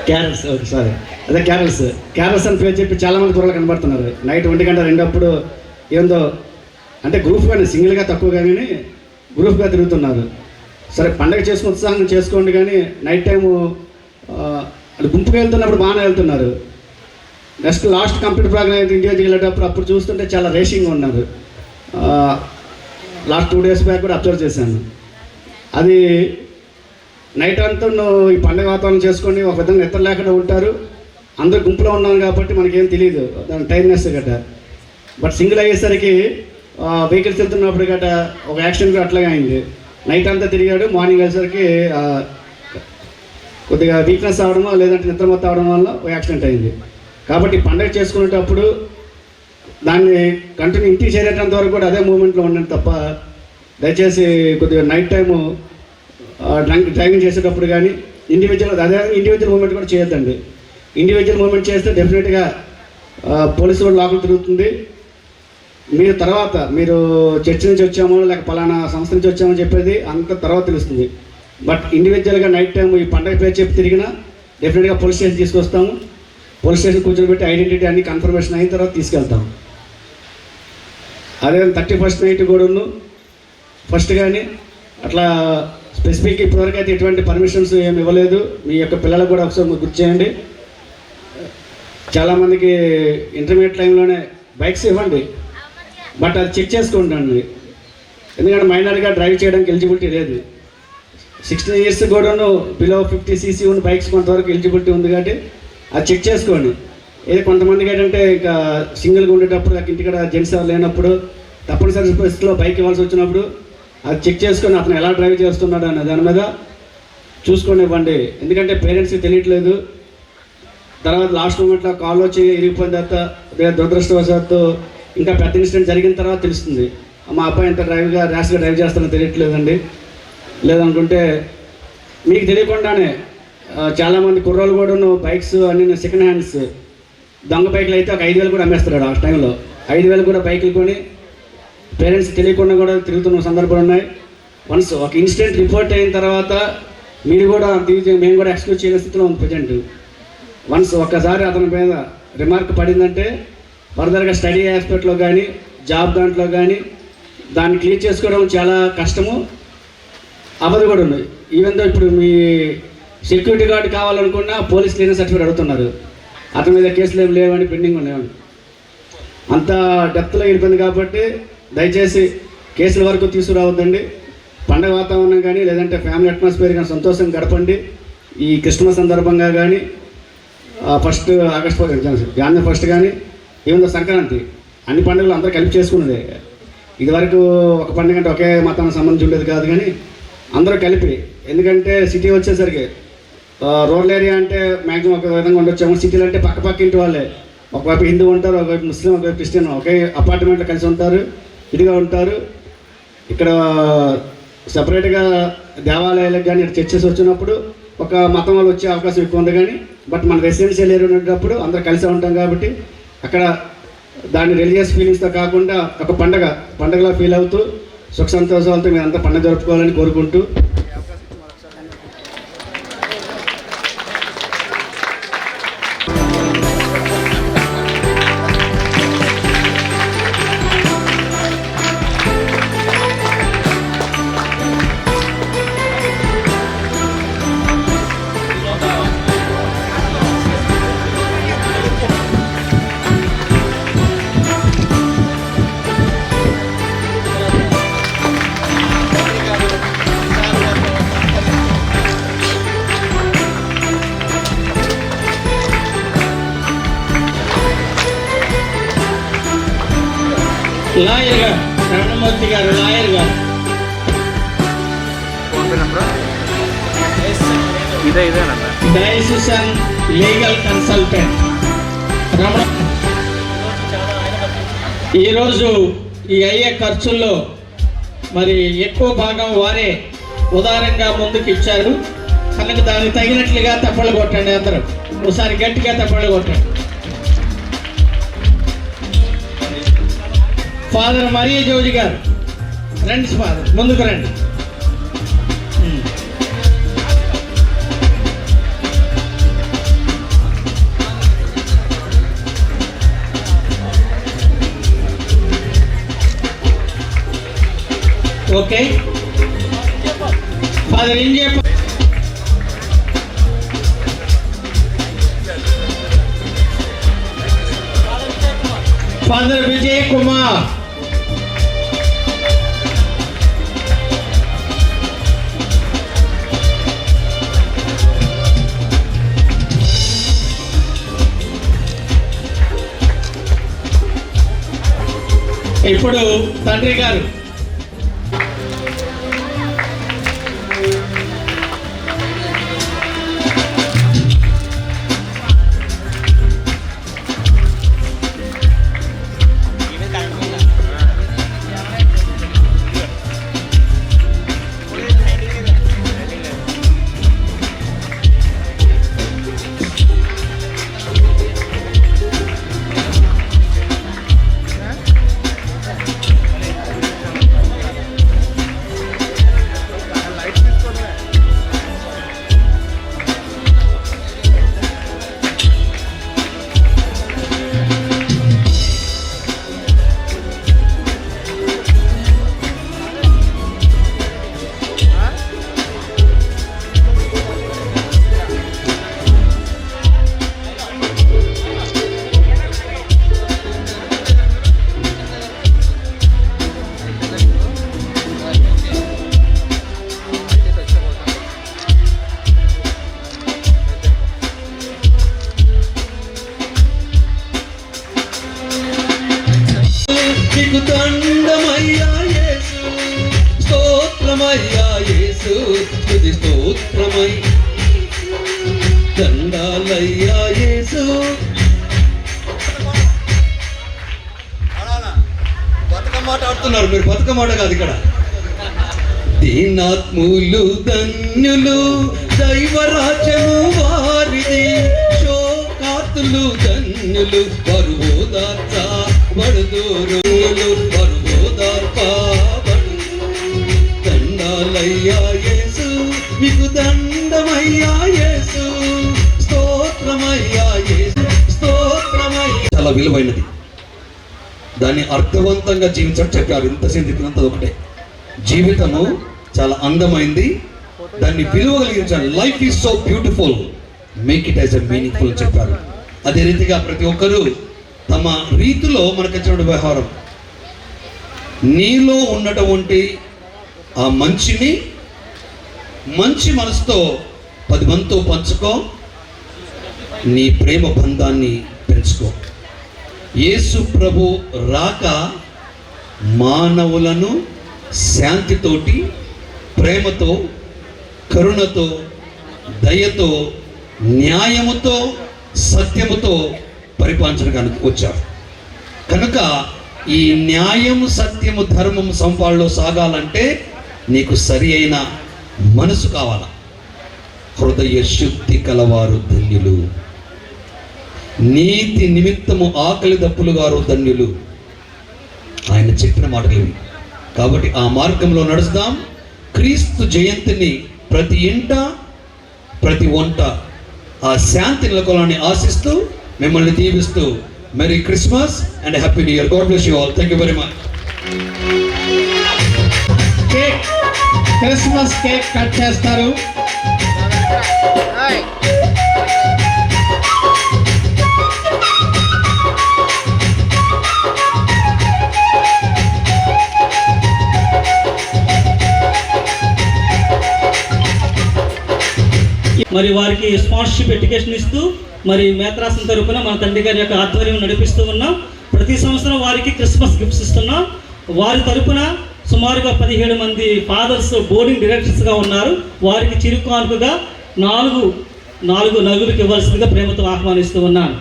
Speaker 11: క్యారల్స్, ఓకే సారీ, అదే క్యారల్స్ అని పేరు చెప్పి చాలామంది కుర్రలు కనబడుతున్నారు. నైట్ 1 గంట 2 అప్పుడు ఏందో అంటే గ్రూప్గానే, సింగిల్గా తక్కువ కానీ గ్రూప్గా తిరుగుతున్నారు. సరే పండగ చేసుకుని ఉత్సాహంగా చేసుకోండి, కానీ నైట్ టైము గుంపుగా వెళ్తున్నప్పుడు బాగానే వెళ్తున్నారు. నెక్స్ట్ లాస్ట్ కంప్యూటర్ ప్రోగ్రామ్ ఇండియాకి వెళ్ళేటప్పుడు అప్పుడు చూస్తుంటే చాలా రేషింగ్ ఉన్నారు. లాస్ట్ 2 days బ్యాక్ కూడా అబ్జర్వ్ చేశాను. అది నైట్ అంతా ఈ పండుగ వాతావరణం చేసుకొని ఒక విధంగా నిద్ర లేకుండా ఉంటారు. అందరూ గుంపులో ఉన్నాం కాబట్టి మనకేం తెలియదు దాని టైమ్నెస్ గట్ట. బట్ సింగిల్ అయ్యేసరికి వెహికల్స్ వెళ్తున్నప్పుడు గట్ట ఒక యాక్సిడెంట్ కూడా అట్లాగే అయింది. నైట్ అంతా తిరిగాడు, మార్నింగ్ అయ్యేసరికి కొద్దిగా వీక్నెస్ అవడమో లేదంటే నిద్రమొత్తం అవడం వల్ల ఒక యాక్సిడెంట్ అయింది. కాబట్టి పండుగ చేసుకునేటప్పుడు దాన్ని కంటిన్యూ ఇంటికి చేరేటంత వరకు కూడా అదే మూమెంట్లో ఉండండి తప్ప దయచేసి కొద్దిగా నైట్ టైము డ్రైవింగ్ చేసేటప్పుడు కానీ ఇండివిజువల్ మూమెంట్ కూడా చేయొద్దండి. ఇండివిజువల్ మూమెంట్ చేస్తే డెఫినెట్గా పోలీసు కూడా లోపల తిరుగుతుంది. మీరు తర్వాత మీరు చర్చ్ నుంచి వచ్చామో లేక పలానా సంస్థ నుంచి వచ్చామో చెప్పేది అంత తర్వాత తెలుస్తుంది. బట్ ఇండివిజువల్గా నైట్ టైం ఈ పండగ పేరు చెప్పి తిరిగినా డెఫినెట్గా పోలీస్ స్టేషన్ తీసుకొస్తాము. పోలీస్ స్టేషన్ కూర్చోబెట్టి ఐడెంటిటీ అన్ని కన్ఫర్మేషన్ అయిన తర్వాత తీసుకెళ్తాం. అదే 31st నైట్ కూడా ఫస్ట్ కానీ అట్లా స్పెసిఫిక్ ఇప్పటివరకు అయితే ఎటువంటి పర్మిషన్స్ ఏమి ఇవ్వలేదు. మీ యొక్క పిల్లలకు కూడా ఒకసారి గుర్తు చేయండి. చాలామందికి ఇంటర్మీడియట్ టైంలోనే బైక్స్ ఇవ్వండి, బట్ అది చెక్ చేసుకోండి. ఎందుకంటే మైనర్గా డ్రైవ్ చేయడానికి ఎలిజిబిలిటీ లేదు. 16 years కూడాను బిలో 50 cc ఉన్న బైక్స్ కొంతవరకు ఎలిజిబిలిటీ ఉంది కాబట్టి అది చెక్ చేసుకోండి. ఏదో కొంతమందికి ఏంటంటే ఇంకా సింగిల్గా ఉండేటప్పుడు లేక ఇంటికాడ జెంట్స్ లేనప్పుడు తప్పనిసరి పరిస్థితిలో బైక్ ఇవ్వాల్సి వచ్చినప్పుడు అది చెక్ చేసుకొని అతను ఎలా డ్రైవ్ చేస్తున్నాడు అన్న దాని మీద చూసుకొని ఇవ్వండి. ఎందుకంటే పేరెంట్స్కి తెలియట్లేదు. తర్వాత లాస్ట్ మూమెంట్లో కాల్ వచ్చి ఇరిగిపోయిన తర్వాత దురదృష్టవశాత్తు ఇంకా పెద్ద ఇన్సిడెంట్ జరిగిన తర్వాత తెలుస్తుంది. మా అబ్బాయి ఎంత ర్యాష్గా డ్రైవ్ చేస్తానో తెలియట్లేదండి. లేదనుకుంటే మీకు తెలియకుండానే చాలామంది కుర్రోళ్ళు కూడా బైక్స్ అన్ని సెకండ్ హ్యాండ్స్ దొంగ బైక్లు అయితే ఒక 5,000 కూడా అమ్మేస్తున్నాడు. ఆ టైంలో 5,000 కూడా బైకులు కొని పేరెంట్స్ తెలియకుండా కూడా తిరుగుతున్న సందర్భాలు ఉన్నాయి. వన్స్ ఒక ఇన్సిడెంట్ రిపోర్ట్ అయిన తర్వాత మీరు కూడా మేము కూడా ఎక్స్క్యూజ్ చేయని స్థితిలో ఉంది ప్రజెంట్. వన్స్ ఒక్కసారి అతని మీద రిమార్క్ పడిందంటే ఫర్దర్గా స్టడీ ఆస్పెక్ట్లో కానీ జాబ్ దాంట్లో కానీ దాన్ని క్లియర్ చేసుకోవడం చాలా కష్టము, అవ్వదు కూడా ఉంది. ఈవెన్ దో ఇప్పుడు మీ సెక్యూరిటీ గార్డ్ కావాలనుకున్నా పోలీస్ క్లియరెన్స్ సర్టిఫికేట్ అడుగుతున్నారు. అతని మీద కేసులు ఏమి లేవని పెండింగ్ ఉన్నాయని అంత డెప్త్లో వెళ్ళిపోయింది. కాబట్టి దయచేసి కేసుల వరకు తీసుకురావద్దండి. పండగ వాతావరణం కానీ లేదంటే ఫ్యామిలీ అట్మాస్ఫియర్ కానీ సంతోషంగా గడపండి. ఈ క్రిస్మస్ సందర్భంగా కానీ ఫస్ట్ ఆగస్ట్ జనవరి 1 కానీ ఈవెన్ సంక్రాంతి అన్ని పండుగలు అందరూ కలిపి చేసుకున్నదే. ఇదివరకు ఒక పండుగ అంటే ఒకే మతానికి సంబంధించి ఉండేది కాదు, కానీ అందరూ కలిపి. ఎందుకంటే సిటీ వచ్చేసరికి రూరల్ ఏరియా అంటే మ్యాక్సిమం ఒక విధంగా ఉండొచ్చాము. సిటీలు అంటే పక్క ఇంటి వాళ్ళే, ఒకవైపు హిందూ ఉంటారు, ఒకవైపు ముస్లిం, ఒకవైపు క్రిస్టియన్, ఒకే అపార్ట్మెంట్లో కలిసి ఉంటారు, ఇదిగా ఉంటారు. ఇక్కడ సపరేట్గా దేవాలయాలకు కానీ చర్చెస్ వచ్చినప్పుడు ఒక మతం వాళ్ళు వచ్చే అవకాశం ఎక్కువ ఉంది. కానీ బట్ మన రెసిడెన్షియల్ ఏరియా ఉన్నప్పుడు అందరూ కలిసే ఉంటాం కాబట్టి అక్కడ దాన్ని రిలీజియస్ ఫీలింగ్స్తో కాకుండా ఒక పండగలా ఫీల్ అవుతూ సుఖ సంతోషాలతో మీరు అంతా పండుగ జరుపుకోవాలని కోరుకుంటూ
Speaker 4: లాయర్ గారు రమణమూర్తి గారు, లాయర్ గారు డైసిషన్ లీగల్ కన్సల్టెంట్ రమణ. ఈరోజు ఈ అయ్యే ఖర్చుల్లో మరి ఎక్కువ భాగం వారే ఉదారంగా ముందుకు ఇచ్చారు కనుక దానికి తగినట్లుగా తప్పలు కొట్టండి. అందరూ ఒకసారి గట్టిగా తప్పలు కొట్టండి. ఫాదర్ మరియా జోజి గారు రండి, ఫాదర్ ముందుకు రండి. ఓకే ఫాదర్ ఏం చెప్ప ఫాదర్ విజయ్ కుమార్, ఇప్పుడు తండ్రి గారు
Speaker 5: నీకు దండమయ్యా యేసు, స్తోత్రమయ్యా యేసు, స్తుతి స్తోత్రమై దండాలయ్యా యేసు.
Speaker 11: పాట ఆడుతున్నారు మీరు, బతుకమ్మ ఆట కాదు ఇక్కడ. దీనాత్ములు ధన్యులు దైవరాజ్యము వారిది, శోకాతులు ధన్యులు వారు ఓదార్చబడుదురులు, వారు ఓదార్పబడు. దండాలయ్యా యేసు, మీకు దండమయ్యా యేసు, స్తోత్రమయ్యా యేసు, స్తోత్రమయ్యా. చాలా విలువైనది, దాన్ని అర్థవంతంగా జీవించడం చెప్పారు. ఇంత సింధించినంత ఒకటే. జీవితము చాలా అందమైంది, దాన్ని విలువ కలిగించాలి. Life is so beautiful, make it as a meaningful అని చెప్పారు. అదే రీతిగా ప్రతి ఒక్కరూ తమ రీతిలో మనకు వచ్చిన వ్యవహారం, నీలో ఉన్నటువంటి ఆ మంచిని మంచి మనసుతో 10 మందితో పంచుకో, నీ ప్రేమ బంధాన్ని పెంచుకో. యేసు ప్రభు రాక మానవులను శాంతితోటి, ప్రేమతో, కరుణతో, దయతో, న్యాయముతో, సత్యముతో పరిపాలించడానికి వచ్చారు. కనుక ఈ న్యాయము, సత్యము, ధర్మము సంపాదనలో సాగాలంటే నీకు సరి అయిన మనసు కావాల. హృదయ శుద్ధి కలవారు ధన్యులు, నీతి నిమిత్తము ఆకలి దప్పులు గారు ధన్యులు. ఆయన చెప్పిన మాటలు ఇవి. కాబట్టి ఆ మార్గంలో నడుస్తాం. క్రీస్తు జయంతిని ప్రతి ఇంట, ప్రతి వంట ఆ శాంతి నెలకొలని ఆశిస్తూ మిమ్మల్ని దీవిస్తూ merry Christmas and happy new year. God bless you all. Thank you very much.
Speaker 4: Cake, Christmas cake cut చేస్తారు.
Speaker 6: మరి వారికి స్పాన్సర్షిప్ ఎడ్యుకేషన్ ఇస్తూ మరి మేత్రాసం తరపున మన తండ్రి గారి యొక్క ఆధ్వర్యం నడిపిస్తూ ఉన్నాం. ప్రతి సంవత్సరం వారికి క్రిస్మస్ గిఫ్ట్స్ ఇస్తున్నాం. వారి తరపున సుమారుగా 17 మంది ఫాదర్స్ బోర్డింగ్ డైరెక్టర్స్గా ఉన్నారు. వారికి చిరు కానుకగా 4 నగులకు ఇవ్వాల్సిందిగా ప్రేమతో ఆహ్వానిస్తూ ఉన్నాను.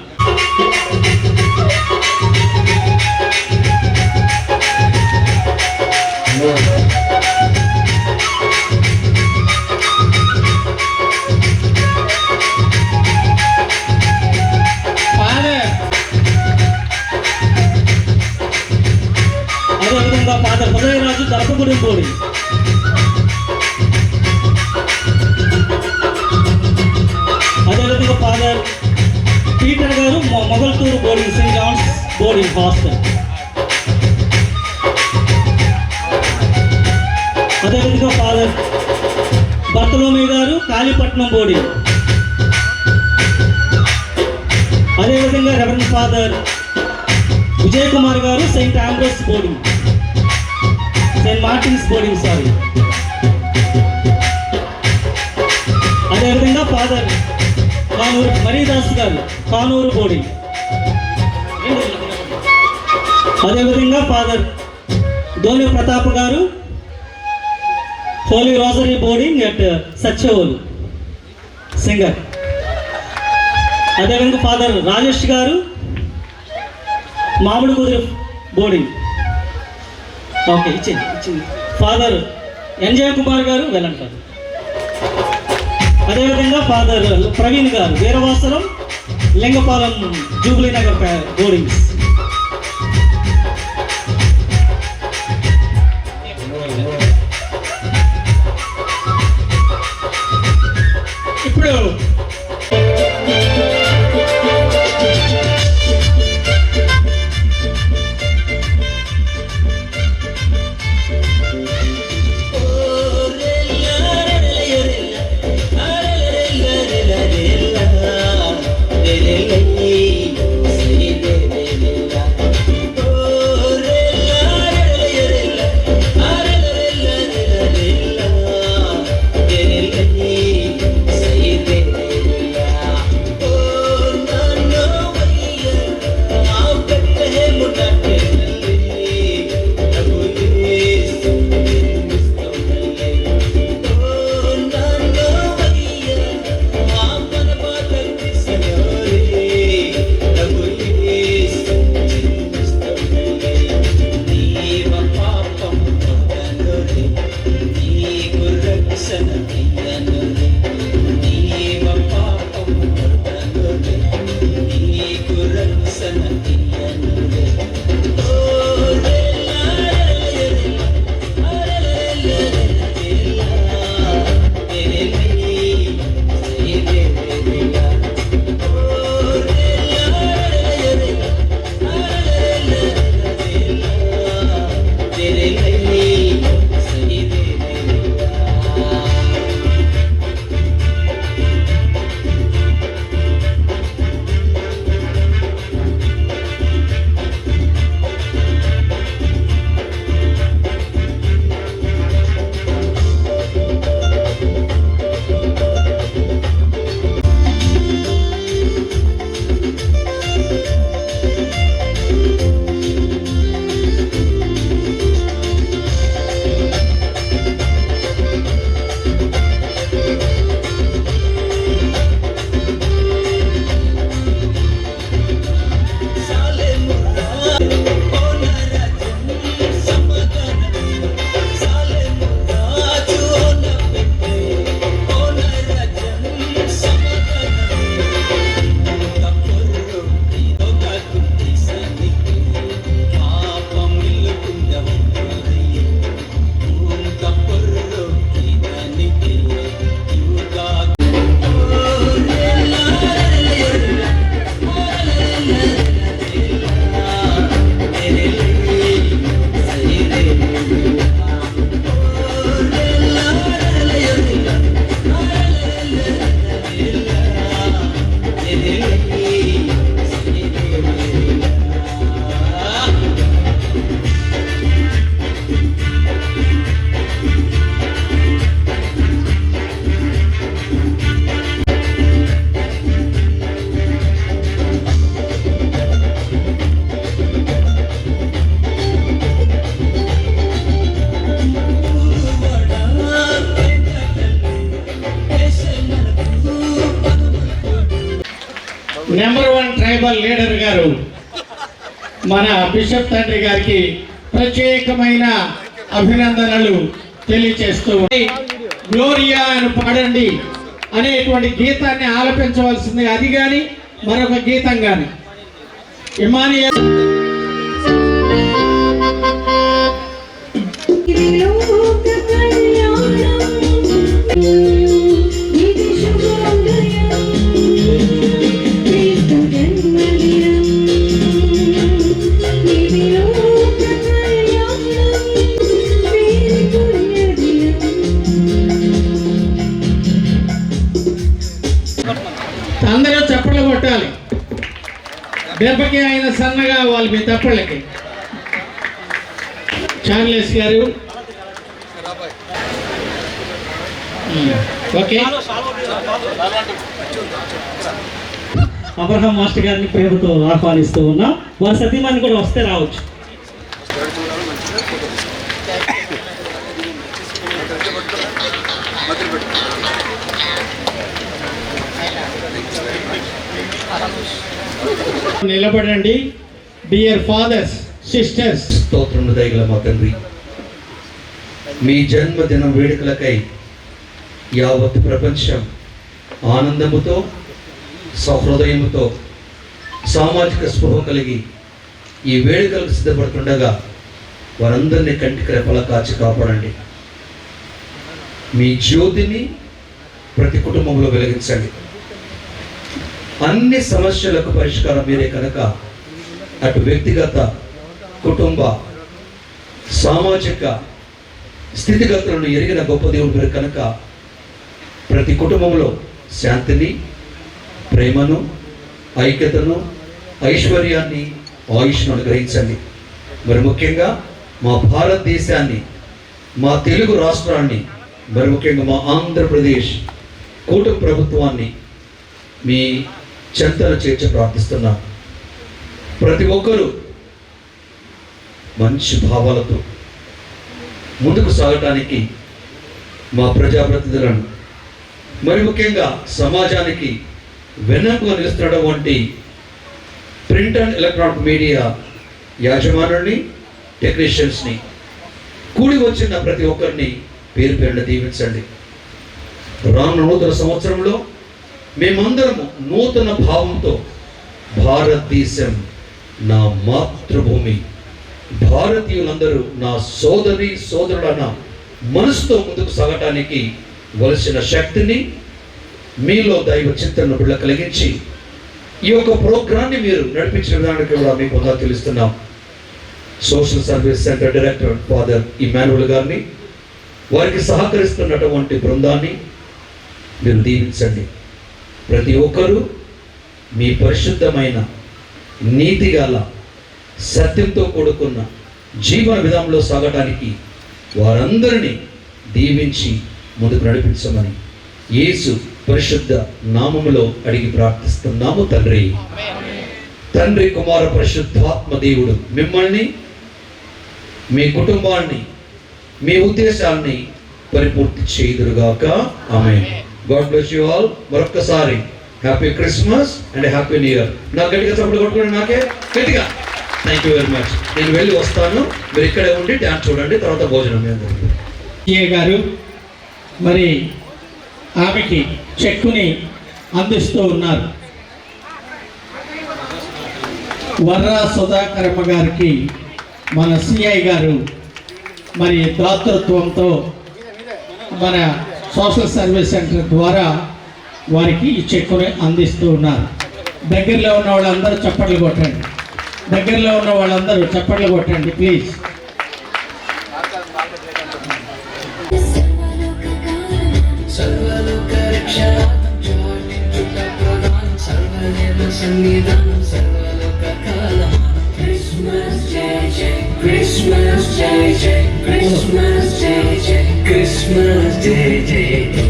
Speaker 6: అదేవిధంగా ఫాదర్ హృదయరాజు దర్పగూడెం బోడి, అదేవిధంగా ఫాదర్ పీటర్ గారు Mogalturu boarding, Saint John's boarding hostel. అదేవిధంగా ఫాదర్ బర్తలోమే గారు కాళీపట్నం బోర్డింగ్. అదేవిధంగా రెవరెండ్ ఫాదర్ విజయ్ కుమార్ గారు Saint Ambrose boarding, Saint Martin's boarding sorry. అదేవిధంగా ఫాదర్ కానూరు మరీదాస్ గారు కానూరు బోర్డింగ్. అదేవిధంగా ఫాదర్ ధోని ప్రతాప్ గారు Holy Rosary boarding at Satyavolu సింగర్. అదేవిధంగా ఫాదర్ రాజేష్ గారు మామిడి కుదిరి బోర్డింగ్. ఓకే, ఇచ్చింది. ఫాదర్ ఎన్జయ్ కుమార్ గారు వెలంటారు. అదేవిధంగా ఫాదర్ ప్రవీణ్ గారు వీరవాసరం లింగపాలెం జూబ్లీ నగర్ బోర్డింగ్స్.
Speaker 4: ఇప్పుడు
Speaker 5: Hey,
Speaker 4: నెంబర్ 1 ట్రైబల్ లీడర్ గారు మన బిషప్ తండ్రి గారికి ప్రత్యేకమైన అభినందనలు తెలియచేస్తూ గ్లోరియా అని పాడండి అనేటువంటి గీతాన్ని ఆలపించవలసింది. అది కానీ మరొక గీతం కానీ ఇమానియల్ అందరూ చప్పట్లు కొట్టాలి. దెబ్బకి ఆయన సన్నగా అవ్వాలి మీ తప్పళ్ళకి. చార్లెస్ గారు ఓకే.
Speaker 6: అబ్రహాం మాస్టర్ గారిని ప్రేమతో ఆహ్వానిస్తూ ఉన్నాం. వారి సతీమణి కూడా వస్తే రావచ్చు.
Speaker 4: నిలబడండి. Dear fathers, sisters.
Speaker 13: స్తోత్రములు దయగల మా తండ్రి, మీ జన్మదినం వేడుకలకై యావత్ ప్రపంచం ఆనందముతో సహృదయముతో సామాజిక స్పృహ కలిగి ఈ వేడుకలకు సిద్ధపడుతుండగా వారందరినీ కంటికి రెప్పలా కాచి కాపాడండి. మీ జ్యోతిని ప్రతి కుటుంబంలో వెలిగించండి. అన్ని సమస్యలకు పరిష్కారం మీరే కనుక అటు వ్యక్తిగత, కుటుంబ, సామాజిక స్థితిగతులను ఎరిగిన గొప్ప దేవుడు మీరు కనుక ప్రతి కుటుంబంలో శాంతిని, ప్రేమను, ఐక్యతను, ఐశ్వర్యాన్ని, ఆయుష్ను అనుగ్రహించండి. మరి ముఖ్యంగా మా భారతదేశాన్ని, మా తెలుగు రాష్ట్రాన్ని, మరి ముఖ్యంగా మా ఆంధ్రప్రదేశ్ కూటమి ప్రభుత్వాన్ని మీ చెంతను చేర్చి ప్రార్థిస్తున్నా. ప్రతి ఒక్కరూ మంచి భావాలతో ముందుకు సాగటానికి మా ప్రజాప్రతినిధులను, మరి ముఖ్యంగా సమాజానికి వెన్నెముకగా నిలుస్తున్నటువంటి ప్రింట్ అండ్ ఎలక్ట్రానిక్ మీడియా యాజమానుల్ని, టెక్నీషియన్స్ని, కూడి వచ్చిన ప్రతి ఒక్కరిని పేరు పేరున దీవించండి. రానున్న నూతన సంవత్సరంలో మేమందరము నూతన భావంతో భారతదేశం నా మాతృభూమి, భారతీయులందరూ నా సోదరి సోదరులన్న మనసుతో ముందుకు సాగటానికి వలసిన శక్తిని మీలో దైవ చింతనను బిడ్డ కలిగించి ఈ యొక్క ప్రోగ్రాన్ని మీరు నడిపించిన విధానానికి కూడా మీకు పొందా తెలుస్తున్నాం. Social service center director father Emmanuel గారిని, వారికి సహకరిస్తున్నటువంటి బృందాన్ని మీరు దీవించండి. ప్రతి ఒక్కరూ మీ పరిశుద్ధమైన, నీతిగల, సత్యంతో కూడుకున్న జీవన విధానంలో సాగటానికి వారందరినీ దీవించి ముందుకు నడిపించమని యేసు పరిశుద్ధ నామములో అడిగి ప్రార్థిస్తున్నాము తండ్రి. తండ్రి, కుమార, పరిశుద్ధాత్మ దేవుడు మిమ్మల్ని, మీ కుటుంబాన్ని, మీ ఉద్దేశాన్ని పరిపూర్తి చేయుదురుగాక. Amen. God bless you all. మరొక్కసారి happy Christmas and happy new year. నాకు గట్టిగా చప్పుడు కొట్టుకోండి, నాకే గట్టిగా. Thank you very much. నేను వెళ్ళి వస్తాను, మీరు ఇక్కడే ఉండి డ్యాన్స్ చూడండి, తర్వాత భోజనం
Speaker 4: గారు మరి ఆమెకి చెక్కుని అందిస్తూ ఉన్నారు. వర్రా సుధాకరమ్మ గారికి మన సిఐ గారు మరి దాతృత్వంతో మన సోషల్ సర్వీస్ సెంటర్ ద్వారా వారికి ఈ చెక్కుని అందిస్తూ ఉన్నారు. దగ్గరలో ఉన్న వాళ్ళందరూ చప్పట్లు కొట్టండి. దగ్గరలో ఉన్న వాళ్ళందరూ చప్పట్లు కొట్టండి please.
Speaker 5: Christmas, Jay, Jay, Christmas, Jay, Jay, Christmas, Jay, Jay.